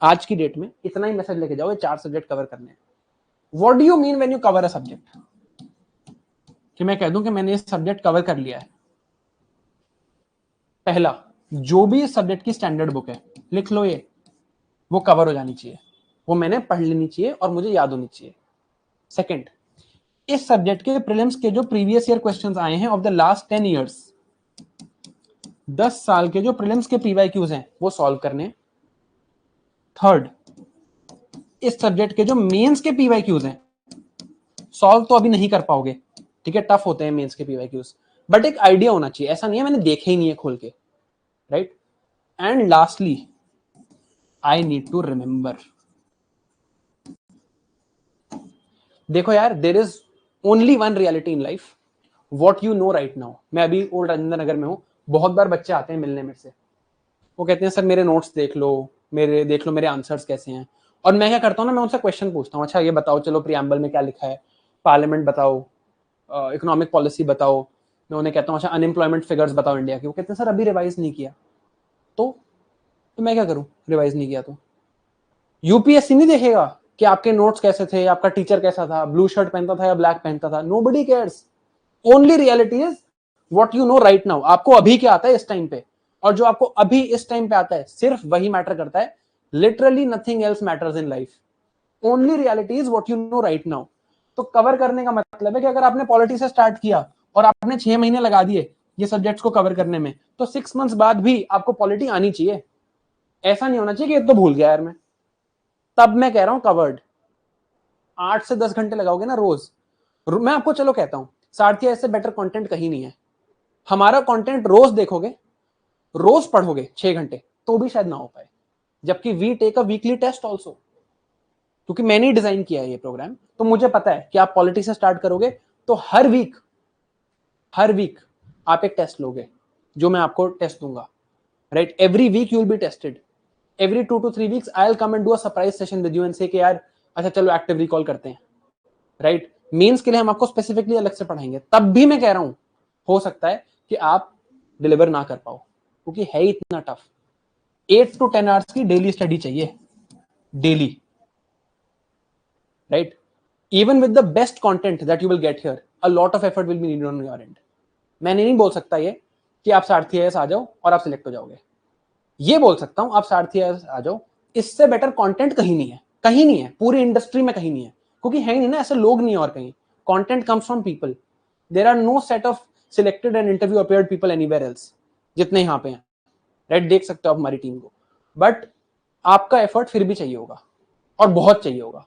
आज की डेट में इतना ही मैसेज लेके जाओ, ये 4 सब्जेक्ट कवर करने हैं। What do you mean when you cover a subject, कि मैं कह दूं कि मैंने ये सब्जेक्ट कवर कर लिया है। पहला, जो भी इस सब्जेक्ट की स्टैंडर्ड बुक है लिख लो, ये वो कवर हो जानी चाहिए, वो मैंने पढ़ लेनी चाहिए और मुझे याद होनी चाहिए। सेकंड, इस सब्जेक्ट के प्रीलिम्स के जो प्रीवियस ईयर क्वेश्चंस आए हैं ऑफ द लास्ट 10 इयर्स, 10 साल के जो प्रीलिम्स के पीवाईक्यूज हैं वो सॉल्व करने। थर्ड, इस सब्जेक्ट के जो मेंस के पीवाईक्यूज हैं, सॉल्व तो अभी नहीं कर पाओगे, ठीक है, टफ होते हैं मेंस के पीवाईक्यूज, बट एक आइडिया होना चाहिए, ऐसा नहीं है मैंने देखे ही नहीं है खोल के, right. And lastly I need to remember, देखो यार, there is only one reality in life, what you know right now. मैं अभी ओल्ड राजेंद्र नगर में हूँ, बहुत बार बच्चे आते हैं मिलने मेरे से, वो कहते हैं सर मेरे नोट्स देख लो, मेरे आंसर्स कैसे हैं। और मैं क्या करता हूँ ना, मैं उनसे क्वेश्चन पूछता हूँ, अच्छा ये बताओ चलो प्रियम्बल में क्या लिखा है, पार्लियामेंट बताओ, इकोनॉमिक पॉलिसी बताओ। मैं उन्हें कहता हूँ अच्छा अनएम्प्लॉयमेंट फिगर्स बताओ इंडिया के, वो कहते हैं सर अभी रिवाइज नहीं किया। तो मैं क्या करूँ, रिवाइज नहीं किया तो यूपीएससी नहीं देखेगा कि आपके नोट्स कैसे थे, आपका टीचर कैसा था, ब्लू शर्ट पहनता था या ब्लैक पहनता था, nobody cares. Only reality is what you know right now, आपको अभी क्या आता है इस टाइम पे, और जो आपको अभी इस टाइम पे आता है सिर्फ वही मैटर करता है। Literally nothing else matters in life, only reality is what you know right now. तो कवर करने का मतलब है कि अगर आपने पॉलिटी से स्टार्ट किया और आपने 6 महीने लगा दिए ये सब्जेक्ट्स को कवर करने में, तो 6 मंथ्स बाद भी आपको पॉलिटी आनी चाहिए। ऐसा नहीं होना चाहिए कि ये तो भूल गया यार मैं, तब मैं कह रहा हूं कवर्ड। 8 से 10 घंटे लगाओगे ना रोज, मैं आपको चलो कहता हूं सारथी ऐसे बेटर कंटेंट कहीं नहीं है। हमारा कंटेंट रोज देखोगे, रोज पढ़ोगे 6 घंटे तो भी शायद ना हो पाए, जबकि we take a weekly test also, क्योंकि मैंने ही डिजाइन किया है ये प्रोग्राम। तो मुझे पता है कि आप पॉलिटिक्स से स्टार्ट करोगे तो हर वीक आप एक टेस्ट लोगे, जो मैं आपको टेस्ट दूंगा, right. Every week you will be tested, every 2 to 3 weeks I'll come and do a surprise session with you and say कि यार अच्छा चलो एक्टिव रिकॉल करते हैं, राइट। मींस के लिए हम आपको स्पेसिफिकली अलग से पढ़ाएंगे, तब भी मैं कह रहा हूं हो सकता है कि आप डिलीवर ना कर पाओ, क्योंकि है ही इतना टफ। 8 to 10 आवर्स की डेली स्टडी चाहिए, daily, right. Even with the best content that you will get here, a lot of effort will be needed on your and. मैंने नहीं बोल सकता ये कि आप सारथी आईएएस आ जाओ और आप सिलेक्ट हो जाओगे, ये बोल सकता हूं आप सारथी आईएएस आ जाओ, इससे बेटर कंटेंट कहीं नहीं है, कहीं नहीं है, पूरी इंडस्ट्री में कहीं नहीं है, क्योंकि है नहीं ना, ऐसे लोग नहीं है और कहीं। Content comes from people, there are no set of selected and interview appeared people anywhere else जितने यहाँ पे हैं, राइट। देख सकते हो आप हमारी टीम को, बट आपका एफर्ट फिर भी चाहिए होगा, और बहुत चाहिए होगा,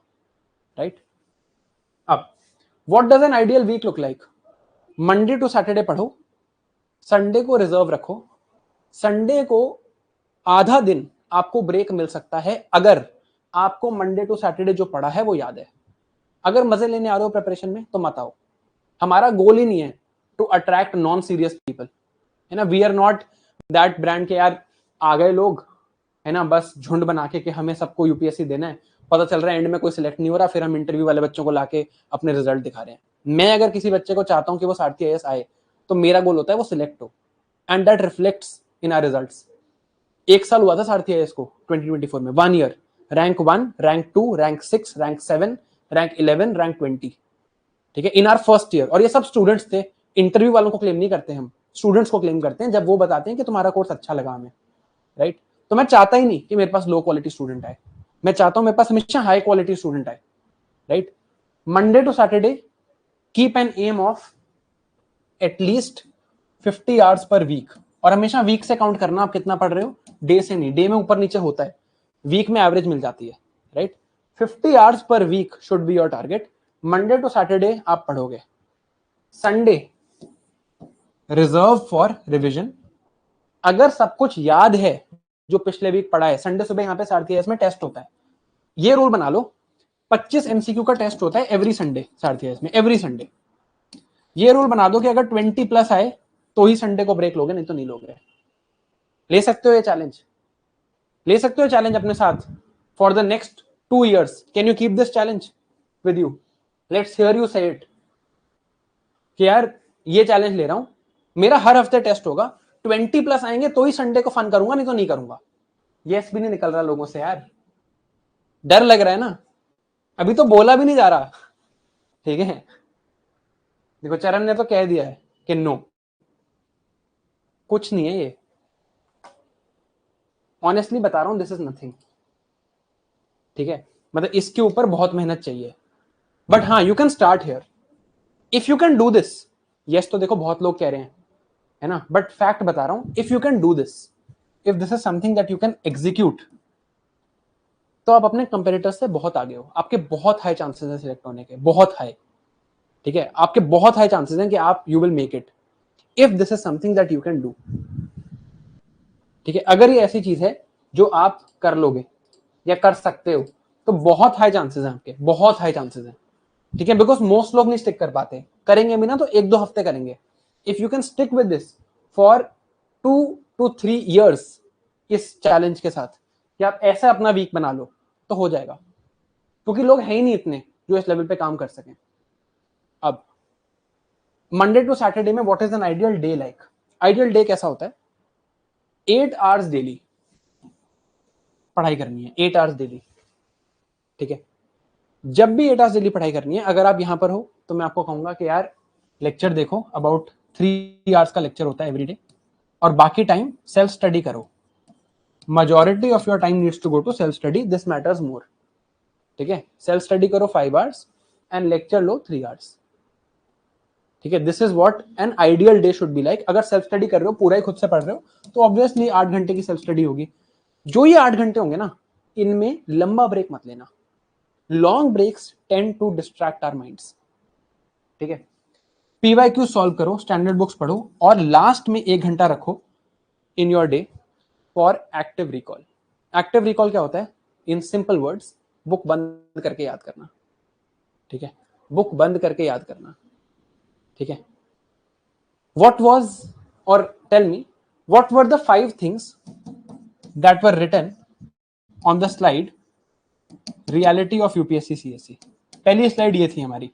राइट। अब what does an ideal week look like? Monday to Saturday पढ़ो, संडे को रिजर्व रखो, संडे को आधा दिन आपको ब्रेक मिल सकता है अगर आपको मंडे टू सैटरडे जो पढ़ा है वो याद है। अगर मजे लेने आ रहे हो प्रिपरेशन में तो मत आओ, हमारा गोल ही नहीं है to attract non serious people, है ना। We are not that brand के यार आ गए लोग, है ना, बस झुंड बना के कि हमें सबको यूपीएससी देना है, पता चल रहा है एंड में कोई सिलेक्ट नहीं हो रहा, फिर हम इंटरव्यू वाले बच्चों को लाके अपने रिजल्ट दिखा रहे हैं। मैं अगर किसी बच्चे को चाहता हूं कि वो सारथी आईएएस आए, तो मेरा गोल होता है वो सिलेक्ट हो, and that reflects in our results. 1 साल हुआ था सारथी आईएएस को 2024 में, 1 year, rank 1, rank 2, rank 6, rank 7, rank 11, rank 20, ठीक है, इन आर फर्स्ट ईयर। और ये सब स्टूडेंट्स थे, इंटरव्यू वालों को क्लेम नहीं करते हम, स्टूडेंट्स को क्लेम करते हैं जब वो बताते हैं कि तुम्हारा कोर्स अच्छा लगा हमें, राइट। तो मैं चाहता ही नहीं कि मेरे पास लो क्वालिटी स्टूडेंट आए, मैं चाहता हूं मेरे पास हमेशा हाई क्वालिटी स्टूडेंट आए, right. Monday to Saturday keep an aim of at least 50 hours per week, और हमेशा वीक से काउंट करना आप कितना पढ़ रहे हो, डे से नहीं, डे में ऊपर नीचे होता है, वीक में एवरेज मिल जाती है, right. 50 hours per week should be your target. Monday to Saturday आप पढ़ोगे, संडे रिजर्व फॉर रिविजन। अगर सब कुछ याद है जो पिछले वीक पढ़ा है, संडे सुबह यहाँ पे सारथी आईएएस में टेस्ट होता है, ये रूल बना लो, 25 एमसीक्यू का टेस्ट होता है एवरी संडे सारथी आईएएस में, एवरी संडे। ये रूल बना दो कि अगर 20 प्लस आए तो ही संडे को ब्रेक लोगे, नहीं तो नहीं लोगे। ले सकते हो ये चैलेंज, ले सकते हो चैलेंज अपने साथ for the next 2 years। Can you keep this challenge with you? Let's hear you से इट कि यार ये चैलेंज ले रहा हूं, मेरा हर हफ्ते टेस्ट होगा, 20 प्लस आएंगे तो ही संडे को फन करूंगा, नहीं तो नहीं करूंगा। यस भी नहीं निकल रहा लोगों से यार, डर लग रहा है ना, अभी तो बोला भी नहीं जा रहा, ठीक है। देखो चरण ने तो कह दिया है कि नो, कुछ नहीं है ये, ऑनेस्टली बता रहा हूं, दिस इज नथिंग, ठीक है। मतलब इसके ऊपर बहुत मेहनत चाहिए, बट हाँ you can start here if you can do this. Yes तो देखो बहुत लोग कह रहे हैं, है ना, बट फैक्ट बता रहा हूं, if you can do this, if this is something that you can execute, तो आप अपने कंपेटिटर से बहुत आगे हो, आपके बहुत हाई चांसेस हैं सिलेक्ट होने के, बहुत हाई, ठीक है, आपके बहुत हाई चांसेस हैं कि आप you will make it. If this is something that you can do. ठीक है, अगर ये ऐसी चीज है जो आप कर लोगे या कर सकते हो तो बहुत हाई चांसेस हैं आपके, बहुत हाई चांसेस हैं। ठीक है, बिकॉज मोस्ट लोग नहीं स्टिक कर पाते, करेंगे भी ना तो 1-2 हफ्ते करेंगे। If you can stick with this for 2 to 3 years इस चैलेंज के साथ कि आप ऐसा अपना वीक बना लो तो हो जाएगा, क्योंकि लोग हैं ही नहीं इतने जो इस लेवल पे काम कर सकें। अब मंडे टू सैटरडे में what is an ideal day like? Ideal day कैसा होता है? 8 hours डेली पढ़ाई करनी है, 8 hours डेली। ठीक है, जब भी 8 hours डेली पढ़ाई करनी है, अगर आप यहां पर हो तो मैं आपको कहूंगा कि यार लेक्चर देखो, अबाउट 3 hours का लेक्चर होता है एवरीडे, और बाकी टाइम सेल्फ स्टडी करो। majority of your time needs to go to self study, this matters more। ठीक है, सेल्फ स्टडी करो 5 hours and lecture low 3 hours। ठीक है, this is what an ideal day should be like. अगर self study कर रहे हो, पूरा ही खुद से पढ़ रहे हो, तो ऑब्वियसली 8 घंटे की सेल्फ स्टडी होगी। जो ये 8 घंटे होंगे ना, इनमें लंबा ब्रेक मत लेना। Long breaks tend to distract our minds. ठीक है, पीवाईक्यू सॉल्व करो, स्टैंडर्ड बुक्स पढ़ो, और लास्ट में 1 घंटा रखो in your day for active recall. Active recall क्या होता है? इन सिंपल वर्ड्स, बुक बंद करके याद करना। ठीक है, बुक बंद करके याद करना। ठीक है, व्हाट वाज, और tell me what were the 5 things that were written on the slide reality of UPSC CSC. पहली स्लाइड ये थी हमारी,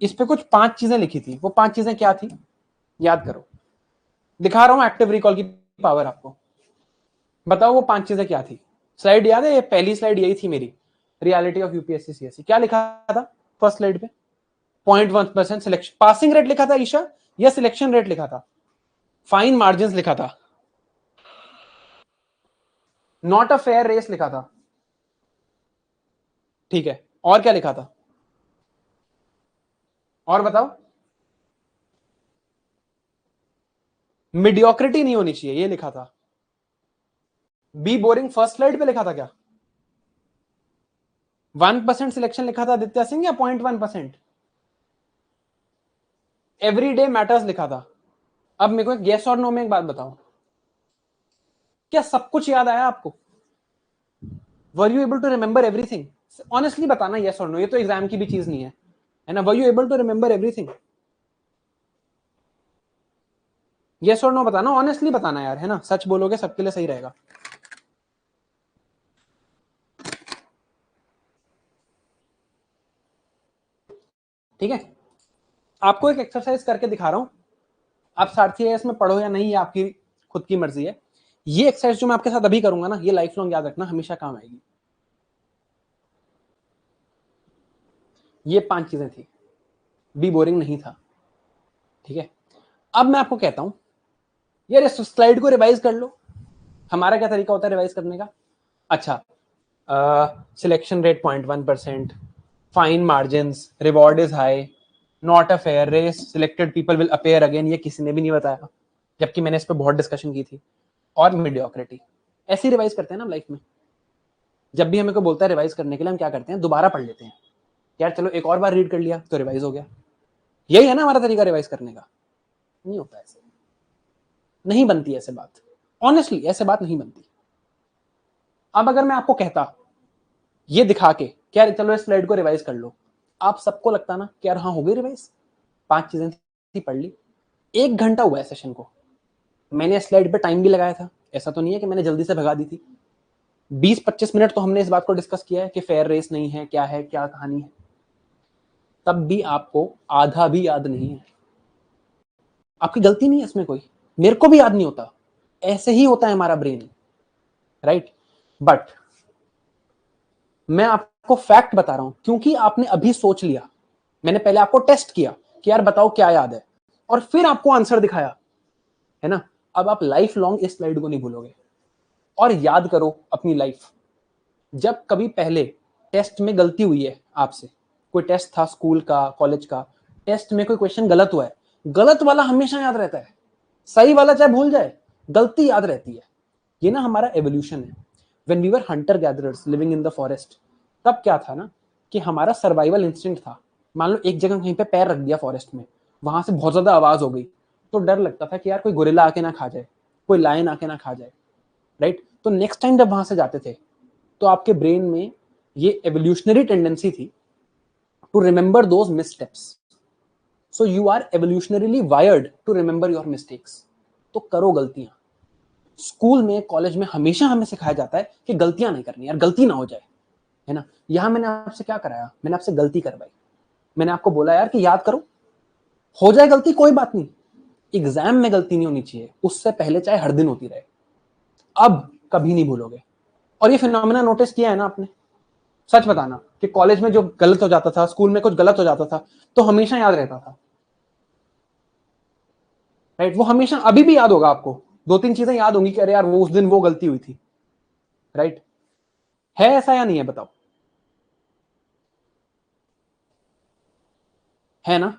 इस पे कुछ 5 चीजें लिखी थी। वो 5 चीजें क्या थी? याद करो, दिखा रहा हूं एक्टिव रिकॉल की पावर आपको। बताओ वो 5 चीजें क्या थी? स्लाइड याद है? ये पहली स्लाइड यही थी मेरी, रियलिटी ऑफ यूपीएससी सीएससी। क्या लिखा था फर्स्ट स्लाइड पे? 0.1% सिलेक्शन पासिंग रेट लिखा था ईशा, या सिलेक्शन रेट लिखा था? फाइन मार्जिन लिखा था, नॉट अ फेयर रेस लिखा था। ठीक है, और क्या लिखा था? और बताओ। मीडियोक्रिटी नहीं होनी चाहिए, ये लिखा था। बी बोरिंग फर्स्ट स्लाइड पे लिखा था क्या? 1% सिलेक्शन लिखा था आदित्य सिंह, या 0.1%? एवरी डे मैटर्स लिखा था। अब मेरे को एक येस और नो में एक बात बताओ, क्या सब कुछ याद आया आपको? Were you able to remember everything? Honestly बताना, येस और नो, ये तो एग्जाम की भी चीज नहीं है ना? Were you able to remember everything? Yes और नो बताना, ऑनेस्टली बताना यार, है ना? सच बोलोगे सबके लिए सही रहेगा। ठीक है, आपको एक एक्सरसाइज करके दिखा रहा हूं, आप सारथी आईएएस में पढ़ो या नहीं, ये आपकी खुद की मर्जी है। ये एक्सरसाइज जो मैं आपके साथ अभी करूंगा ना, ये लाइफ लॉन्ग याद रखना, हमेशा काम आएगी। ये 5 चीजें थी, बी बोरिंग नहीं था। ठीक है, अब मैं आपको कहता हूं यार इस स्लाइड को रिवाइज कर लो। हमारा क्या तरीका होता है रिवाइज करने का? अच्छा, selection rate 0.1%, fine margin, reward is high, not a fair race, selected people will appear again, ये किसी ने भी नहीं बताया, जबकि मैंने इस पर बहुत डिस्कशन की थी, और मीडियोक्रिटी। ऐसे रिवाइज करते हैं ना लाइफ में। जब भी हमें को बोलता है रिवाइज करने के लिए, हम क्या करते हैं? दोबारा पढ़ लेते हैं, यार चलो एक और बार रीड कर लिया तो रिवाइज हो गया। यही है ना हमारा तरीका रिवाइज करने का? नहीं होता ऐसे, नहीं बनती ऐसे बात, ऑनेस्टली ऐसे बात नहीं बनती। अब अगर मैं आपको कहता ये दिखा के क्या, चलो इस स्लाइड को रिवाइज कर लो, आप सबको लगता ना कि यार हाँ हो गई रिवाइज, 5 चीजें थी पढ़ ली। 1 घंटा हुआ है सेशन को, मैंने स्लाइड पे टाइम भी लगाया था, ऐसा तो नहीं है कि मैंने जल्दी से भगा दी थी। 20-25 मिनट तो हमने इस बात को डिस्कस किया है कि फेयर रेस नहीं है, क्या है, क्या कहानी है। तब भी आपको आधा भी याद नहीं है। आपकी गलती नहीं है इसमें कोई, मेरे को भी याद नहीं होता, ऐसे ही होता है हमारा ब्रेन, राइट? बट मैं आपको फैक्ट बता रहा हूं, क्योंकि आपने अभी सोच लिया। मैंने पहले आपको टेस्ट किया कि यार बताओ क्या याद है, और फिर आपको आंसर दिखाया, है ना? अब आप लाइफ लॉन्ग इस स्लाइड को नहीं भूलोगे। और याद करो अपनी लाइफ, जब कभी पहले टेस्ट में गलती हुई है आपसे, कोई टेस्ट था स्कूल का, कॉलेज का, टेस्ट में कोई क्वेश्चन गलत हुआ है, गलत वाला हमेशा याद रहता है, सही वाला चाहे भूल जाए, गलती याद रहती है। ये ना हमारा एवोल्यूशन है। When we were hunter gatherers living in the forest, तब क्या था ना कि हमारा सर्वाइवल इंस्टिंक्ट था। मान लो एक जगह कहीं पे पैर रख दिया फॉरेस्ट में, वहां से बहुत ज्यादा आवाज हो गई, तो डर लगता था कि यार कोई गोरिल्ला आके ना खा जाए, कोई लायन आके ना खा जाए, राइट। तो नेक्स्ट टाइम जब वहां से जाते थे तो आपके ब्रेन में ये एवोल्यूशनरी टेंडेंसी थी to remember those missteps. So you are evolutionarily wired to remember your mistakes. तो करो गलतियां। स्कूल में, कॉलेज में हमेशा हमें सिखाया जाता है कि गलतियां नहीं करनी, यार गलती ना हो जाए, है ना। यहां मैंने आपसे क्या कराया, मैंने आपसे गलती करवाई, मैंने आपको बोला यार कि याद करो, हो जाए गलती कोई बात नहीं, एग्जाम में गलती नहीं होनी चाहिए, उससे पहले चाहे हर दिन होती रहे, अब कभी नहीं भूलोगे। और ये फिनोमेना नोटिस किया है ना आपने, सच बताना कि कॉलेज में जो गलत हो जाता था, स्कूल में कुछ गलत हो जाता था, तो हमेशा याद रहता था, राइट। वो हमेशा, अभी भी याद होगा आपको, दो तीन चीजें याद होंगी कि अरे यार वो उस दिन वो गलती हुई थी, राइट। है ऐसा या नहीं है, बताओ, है ना।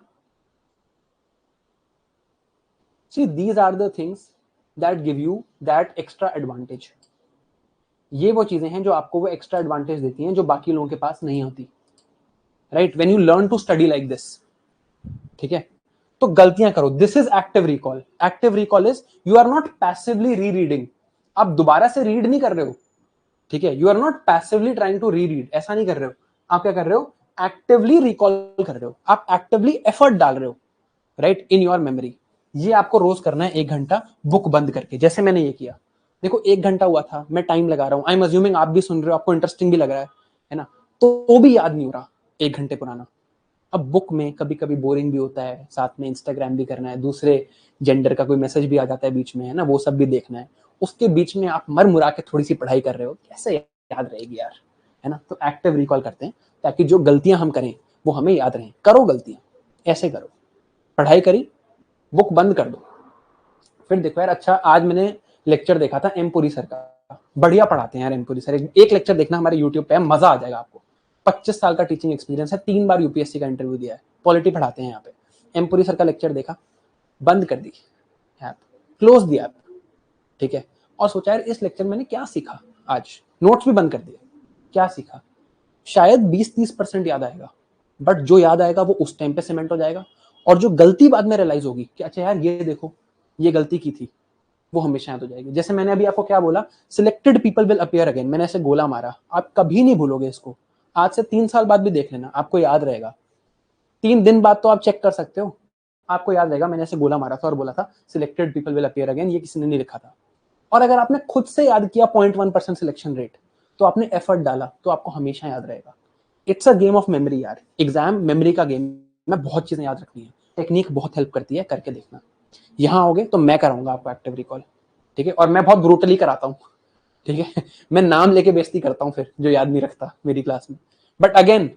See these are the things that give you that extra advantage. ये वो चीजें हैं जो आपको वो एक्स्ट्रा एडवांटेज देती हैं जो बाकी लोगों के पास नहीं होती, right. When you learn to study like this, ठीक है। तो गलतियां करो, this is active recall. Active recall is you are not passively re reading, आप दोबारा से रीड नहीं कर रहे हो, ठीक है। You are not passively trying to re read, ऐसा नहीं कर रहे हो। आप क्या कर रहे हो, एक्टिवली रिकॉल कर रहे हो, आप एक्टिवली एफर्ट डाल रहे हो, राइट, इन योर मेमोरी। ये आपको रोज करना है 1 घंटा बुक बंद करके, जैसे मैंने ये किया। देखो 1 घंटा हुआ था, मैं टाइम लगा रहा हूं, आई एम अज्यूमिंग आप भी सुन रहे हो, आपको इंटरेस्टिंग भी लग रहा है ना। तो भी याद नहीं हो रहा 1 घंटे पुराना। अब बुक में कभी कभी बोरिंग भी होता है, साथ में इंस्टाग्राम भी करना है, दूसरे जेंडर का कोई मैसेज भी आ जाता है बीच में, है ना, वो सब भी देखना है। उसके बीच में आप मर मुरा के थोड़ी सी पढ़ाई कर रहे हो, कैसे याद रहेगी यार, है ना। तो एक्टिव रिकॉल करते हैं ताकि जो गलतियां हम करें वो हमें याद रहें। करो गलतियां, ऐसे करो, पढ़ाई करी, बुक बंद कर दो, फिर देखो यार। अच्छा, आज मैंने लेक्चर देखा था एम पुरी सर का, बढ़िया पढ़ाते हैं यार एम पुरी सर। एक लेक्चर देखना हमारे यूट्यूब पे, मजा आ जाएगा आपको। 25 साल का टीचिंग एक्सपीरियंस है, 3 बार यूपीएससी का इंटरव्यू दिया है, पॉलिटी पढ़ाते हैं यहाँ पे। एम पुरी सर का लेक्चर देखा, बंद कर दी ऐप, क्लोज दी ऐप, ठीक है। और सोचा यार इस लेक्चर में मैंने क्या सीखा, आज नोट्स भी बंद कर दिए, क्या सीखा। शायद 20-30% याद आएगा, बट जो याद आएगा वो उस टाइम पे सीमेंट हो जाएगा। और जो गलती बाद में रियलाइज होगी कि अच्छा यार ये देखो ये गलती की थी, वो हमेशा याद हो जाएगी। जैसे मैंने अभी आपको क्या बोला, selected people will appear again, मैंने ऐसे गोला मारा, आप कभी नहीं भूलोगे इसको। आज से 3 साल बाद भी देख लेना, आपको याद रहेगा। 3 दिन बाद तो आप चेक कर सकते हो, आपको याद रहेगा मैंने ऐसे गोला मारा था और बोला था selected people will appear again, ये किसी ने नहीं लिखा था। और अगर आपने खुद से याद किया 0.1% सिलेक्शन रेट, तो आपने एफर्ट डाला, तो आपको हमेशा याद रहेगा। It's a game of memory यार, एग्जाम मेमोरी का गेम में बहुत चीजें याद रखनी है, टेक्निक बहुत हेल्प करती है, करके देखना। यहाँ आओगे तो मैं कराऊंगा आपको एक्टिव रिकॉल, ठीक है। और मैं बहुत ब्रूटली कराता हूँ, ठीक है। मैं नाम लेके बेइज्जती करता हूँ फिर जो याद नहीं रखता मेरी क्लास में, but again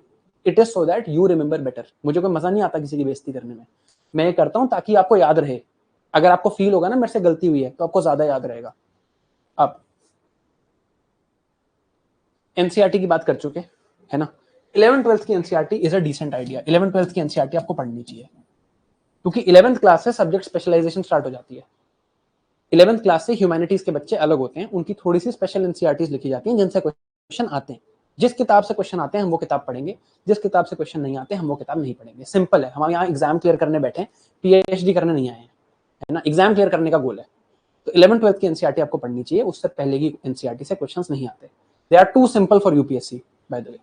it is so that you remember better. मुझे कोई मजा नहीं आता किसी की बेइज्जती करने में, मैं ये करता हूँ ताकि आपको याद रहे। अगर आपको फील होगा ना मेरे से गलती हुई है तो आपको ज्यादा याद रहेगा। अब एनसीईआरटी की बात कर चुके, है ना। 11th-12th की NCERT is a decent idea. 11th-12th की एनसीईआरटी आपको पढ़नी चाहिए, क्योंकि 11th क्लास से सब्जेक्ट स्पेशलाइजेशन स्टार्ट हो जाती है। 11th क्लास से ह्यूमैनिटीज के बच्चे अलग होते हैं, उनकी थोड़ी सी स्पेशल एनसीईआरटीज लिखी जाती हैं जिनसे क्वेश्चन आते हैं। जिस किताब से क्वेश्चन आते हैं हम वो किताब पढ़ेंगे, जिस किताब से क्वेश्चन नहीं आते हम वो किताब नहीं पढ़ेंगे। सिंपल है, हम यहाँ एग्जाम क्लियर करने बैठे हैं, पीएचडी करने नहीं आए हैं, है ना। एग्जाम क्लियर करने का गोल है। तो 11th-12th की एनसीईआरटी आपको पढ़नी चाहिए, उससे पहले की एनसीईआरटी से क्वेश्चंस नहीं आते। They are too simple for UPSC by the way.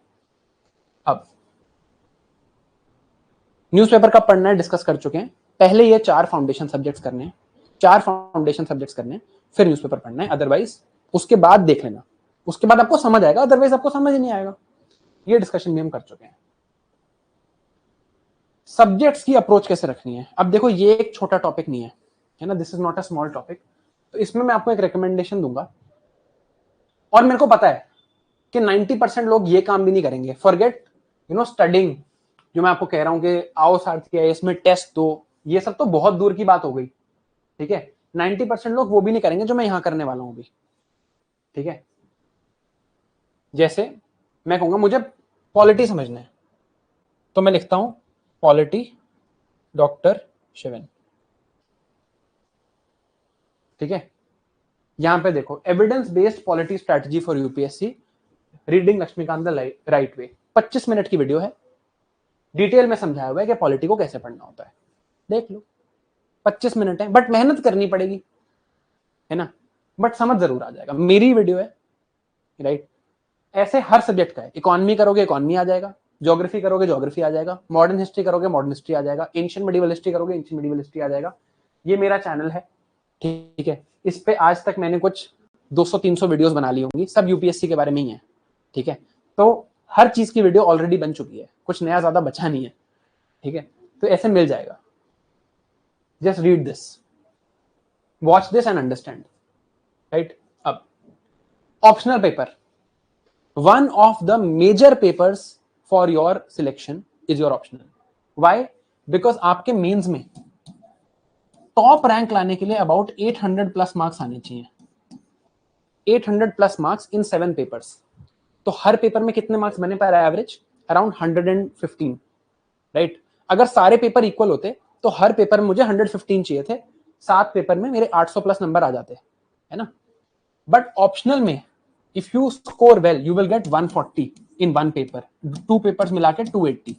अब न्यूज़पेपर कब पढ़ना है डिस्कस कर चुके हैं। पहले ये 4 फाउंडेशन सब्जेक्ट्स करने हैं, 4 फाउंडेशन सब्जेक्ट्स करने हैं, फिर न्यूज़पेपर पढ़ना है। अदरवाइज उसके बाद देख लेना, उसके बाद आपको समझ आएगा, अदरवाइज आपको समझ नहीं आएगा। ये डिस्कशन भी हम कर चुके हैं। सब्जेक्ट्स की अप्रोच कैसे रखनी है, अब देखो ये एक छोटा टॉपिक नहीं है, है ना, this is not a small topic. तो इसमें मैं आपको एक रिकमेंडेशन दूंगा, और मेरे को पता है कि 90% लोग ये काम भी नहीं करेंगे। फॉरगेट स्टडिंग, जो मैं आपको कह रहा हूं कि आओ साथ इसमें टेस्ट दो, ये सब तो बहुत दूर की बात हो गई, ठीक है। 90% लोग वो भी नहीं करेंगे जो मैं यहां करने वाला हूं अभी, ठीक है। जैसे मैं कहूंगा मुझे पॉलिटी समझना है, तो मैं लिखता हूं पॉलिटी डॉक्टर शिवन, ठीक है। यहां पे देखो evidence based polity strategy for UPSC, reading Laxmikanth the right way, 25 minute की वीडियो है, डिटेल में समझाया हुआ है कि पॉलिटी को कैसे पढ़ना होता है। देख लो, 25 मिनट है, बट मेहनत करनी पड़ेगी, है ना, बट समझ जरूर आ जाएगा। मेरी वीडियो है, राइट। ऐसे हर सब्जेक्ट का है। इकोनॉमी करोगे इकोनॉमी आ जाएगा, ज्योग्राफी करोगे ज्योग्राफी आ जाएगा, मॉडर्न हिस्ट्री करोगे मॉडर्न हिस्ट्री आ जाएगा, एंशिएंट मेडिवल हिस्ट्री करोगे एंशिएंट मेडिवल हिस्ट्री आ जाएगा। ये मेरा चैनल है, ठीक है। इस पे आज तक मैंने कुछ 200-300 वीडियोस बना ली होंगी, सब यूपीएससी के बारे में ही है, ठीक है। तो हर चीज की वीडियो ऑलरेडी बन चुकी है, कुछ नया ज्यादा बचा नहीं है, ठीक है। तो ऐसे मिल जाएगा। Just read this, watch this and understand, right. अब optional paper, one of the major papers for your selection is your optional. Why? Because आपके मेंस में टॉप रैंक लाने के लिए अबाउट 800 प्लस मार्क्स आने चाहिए, 800 प्लस मार्क्स इन 7 पेपर्स। तो हर paper में कितने मार्क्स बने पर एवरेज? Around 115, right. अगर सारे पेपर इक्वल होते तो हर पेपर में मुझे 115 चाहिए थे, 7 पेपर में मेरे 800 प्लस नंबर आ जाते, है ना। बट ऑप्शनल में if you score well you will get 140 in one paper, 2 papers मिला के 280।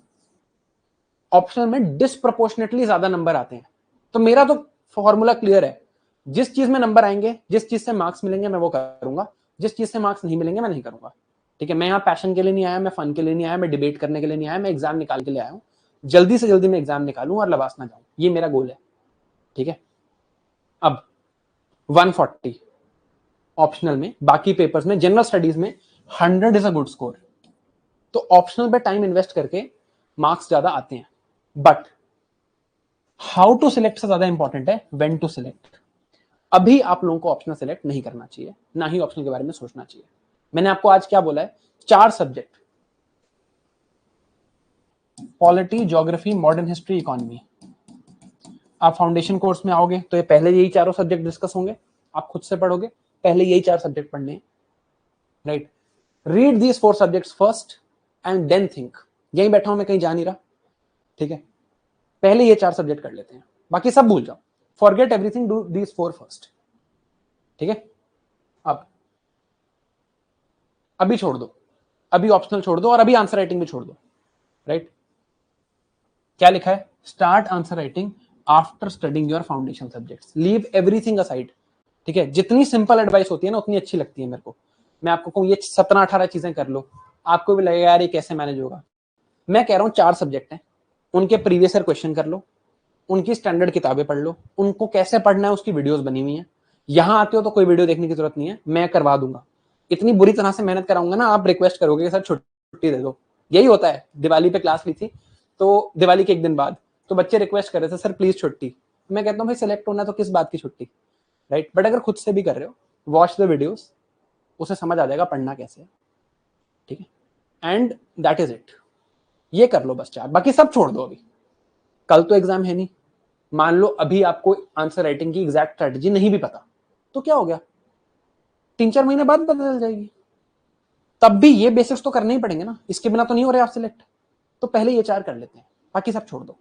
ऑप्शनल में डिस्प्रोपोर्शनेटली ज्यादा नंबर आते हैं। तो मेरा तो फॉर्मूला क्लियर है, जिस चीज में नंबर आएंगे, जिस चीज से मार्क्स मिलेंगे मैं वो करूंगा, जिस चीज से मार्क्स नहीं मिलेंगे मैं नहीं करूंगा, ठीक है। मैं यहाँ पैशन के लिए नहीं आया, मैं फन के लिए नहीं आया, मैं डिबेट करने के लिए नहीं आया, मैं एग्जाम निकाल के लिए आया हूँ। जल्दी से जल्दी मैं एग्जाम निकालूं और लबास ना जाऊं, ये मेरा गोल है, ठीक है। अब 140 ऑप्शनल में, बाकी पेपर्स में, जनरल स्टडीज में 100 इज अ गुड स्कोर। तो ऑप्शनल पे टाइम इन्वेस्ट करके मार्क्स ज्यादा आते हैं, बट हाउ टू सिलेक्ट से ज्यादा इंपॉर्टेंट है व्हेन टू सिलेक्ट। अभी आप लोगों को ऑप्शनल सिलेक्ट नहीं करना चाहिए, ना ही ऑप्शनल के बारे में सोचना चाहिए। मैंने आपको आज क्या बोला है? 4 subject, polity, geography, modern history, economy. आप फाउंडेशन कोर्स में आओगे तो ये पहले यही चारों सब्जेक्ट डिस्कस होंगे, आप खुद से पढ़ोगे, पहले यही 4 सब्जेक्ट पढ़ने हैं, right. Read these 4 subjects first and then think. यहीं बैठा हूं मैं, कहीं जा नहीं रहा, ठीक है। पहले ये 4 सब्जेक्ट कर लेते हैं, बाकी सब भूल जाओ, forget everything, do these 4 first, ठीक है। अब अभी छोड़ दो, अभी ऑप्शनल छोड़ दो और अभी आंसर राइटिंग भी छोड़ दो, राइट। क्या लिखा है? Start answer writing after studying your foundation subjects, leave everything aside, ठीक है। जितनी सिंपल एडवाइस होती है ना उतनी अच्छी लगती है मेरे को। मैं आपको कहूं ये 17-18 चीजें कर लो, आपको भी लगेगा यार ये कैसे मैनेज होगा। मैं कह रहा हूं 4 सब्जेक्ट हैं, उनके प्रीवियस ईयर क्वेश्चन कर लो, उनकी स्टैंडर्ड किताबें पढ़ लो, उनको कैसे पढ़ना है उसकी वीडियोस बनी हुई हैं। यहां आते हो तो कोई वीडियो देखने की जरूरत नहीं है, मैं करवा दूंगा। इतनी बुरी तरह से मेहनत कराऊंगा ना, आप रिक्वेस्ट करोगे कि सर छुट्टी दे दो। यही होता है, दिवाली पे क्लास ली थी, तो दिवाली के एक दिन बाद तो बच्चे रिक्वेस्ट कर रहे थे सर प्लीज छुट्टी। मैं कहता हूँ भाई सिलेक्ट होना तो किस बात की छुट्टी, राइट। बट अगर खुद से भी कर रहे हो, वॉच द वीडियोस, उसे समझ आ जाएगा पढ़ना कैसे है, ठीक है। एंड दैट इज इट, ये कर लो बस 4, बाकी सब छोड़ दो। अभी कल तो एग्जाम है नहीं, मान लो अभी आपको आंसर राइटिंग की एग्जैक्ट स्ट्रेटजी नहीं भी पता, तो क्या हो गया, 3-4 महीने बाद पता चल जाएगी। तब भी ये बेसिक्स तो करने ही पड़ेंगे ना, इसके बिना तो नहीं हो रहे आप सिलेक्ट। तो पहले ये 4 कर लेते हैं, बाकी सब छोड़ दो,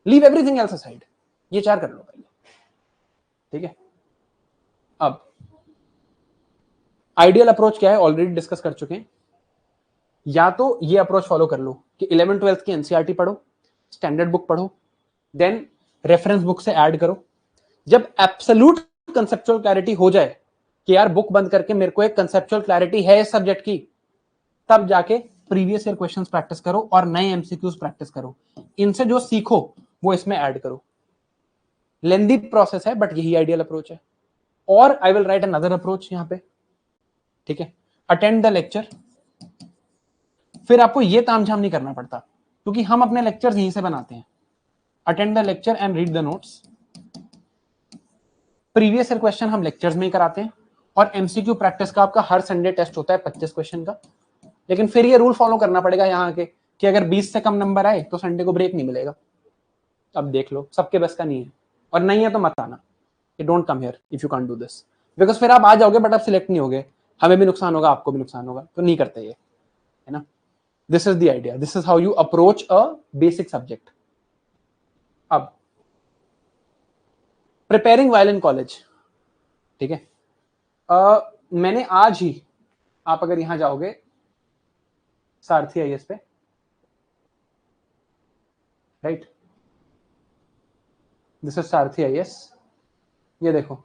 लीव एवरीथिंग एल्स असाइड, ये 4 कर लो पहले, ठीक है। अब आइडियल अप्रोच क्या है, ऑलरेडी डिस्कस कर चुके हैं। या तो ये अप्रोच फॉलो कर लो कि 11th-12th की एनसीईआरटी पढ़ो, स्टैंडर्ड बुक पढ़ो, देन रेफरेंस बुक से ऐड करो। जब एब्सोल्यूट कंसेप्चुअल क्लैरिटी हो जाए कि यार बुक बंद करके मेरे को एक कंसेप्चुअल क्लैरिटी है इस सब्जेक्ट की, तब जाके प्रीवियस ईयर क्वेश्चंस प्रैक्टिस करो और नए एमसीक्यूज प्रैक्टिस करो। इनसे जो सीखो वो इसमें ऐड करो। लेंदी प्रोसेस है बट यही आइडियल अप्रोच है। और I will write another approach यहां पे, ठीक है। अटेंड द लेक्चर, फिर आपको ये तामझाम नहीं करना पड़ता क्योंकि हम अपने लेक्चर्स यहीं से बनाते हैं। Attend the lecture and read the notes. Previous year question हम लेक्चर्स में ही कराते हैं और एमसीक्यू प्रैक्टिस का आपका हर संडे टेस्ट होता है 25 क्वेश्चन का। लेकिन फिर ये रूल फॉलो करना पड़ेगा यहाँ के कि अगर 20 से कम नंबर आए तो संडे को ब्रेक नहीं मिलेगा। अब देख लो, सबके बस का नहीं है, और नहीं है तो मत आना, you don't come here if you can't do this, because फिर आप आ जाओगे बट आप सिलेक्ट नहीं होगे, हमें भी नुकसान होगा, आपको भी नुकसान होगा, तो नहीं करते ये, है ना। This is the idea, this is how you approach a basic subject. अब प्रिपेयरिंग व्हाइल इन कॉलेज, ठीक है। मैंने आज ही, आप अगर यहां जाओगे सारथी आईएएस पे, right, this is Sarathi IAS. ये देखो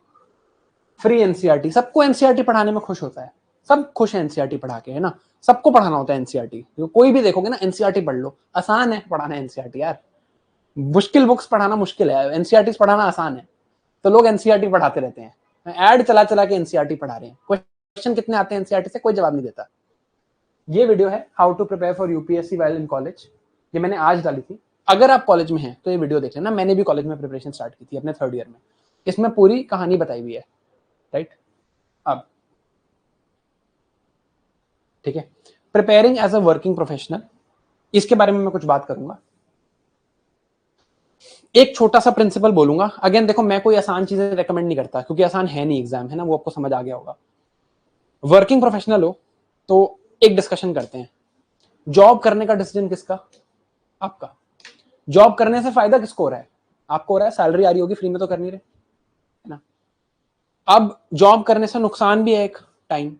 फ्री एनसीईआरटी, सबको एनसीईआरटी पढ़ाने में खुश होता है, सब खुश है एनसीईआरटी पढ़ा के, है ना, सबको पढ़ाना होता है एनसीईआरटी। कोई भी देखोगे ना एनसीईआरटी पढ़ लो, आसान है पढ़ाना एनसीईआरटी यार, मुश्किल बुक्स पढ़ाना मुश्किल है, एनसीईआरटी पढ़ाना आसान है, तो लोग एनसीईआरटी पढ़ाते रहते हैं, ऐड चला चला के एनसीईआरटी पढ़ा रहे हैं। क्वेश्चन कितने आते हैं एनसीईआरटी से, कोई जवाब नहीं देता। ये वीडियो है how to prepare for UPSC while in college, ये मैंने आज डाली थी। अगर आप कॉलेज में हैं तो ये वीडियो देख लेना, मैंने भी कॉलेज में प्रिपरेशन स्टार्ट की थी अपने 3rd ईयर में, इसमें पूरी कहानी बताई हुई है, राइट। अब ठीक है, preparing as a working professional, इसके बारे में मैं कुछ बात करूंगा। एक छोटा सा प्रिंसिपल बोलूंगा, अगेन देखो मैं कोई आसान चीजें रेकमेंड नहीं करता क्योंकि आसान है नहीं एग्जाम, है ना, वो आपको समझ आ गया होगा। वर्किंग प्रोफेशनल हो तो एक डिस्कशन करते हैं, जॉब करने का डिसीजन किसका, आपका। जॉब करने से फायदा किसको हो रहा है, आपको हो रहा है, सैलरी आ रही होगी, फ्री में तो कर नहीं रहे, है ना। अब जॉब करने से नुकसान भी है एक, टाइम।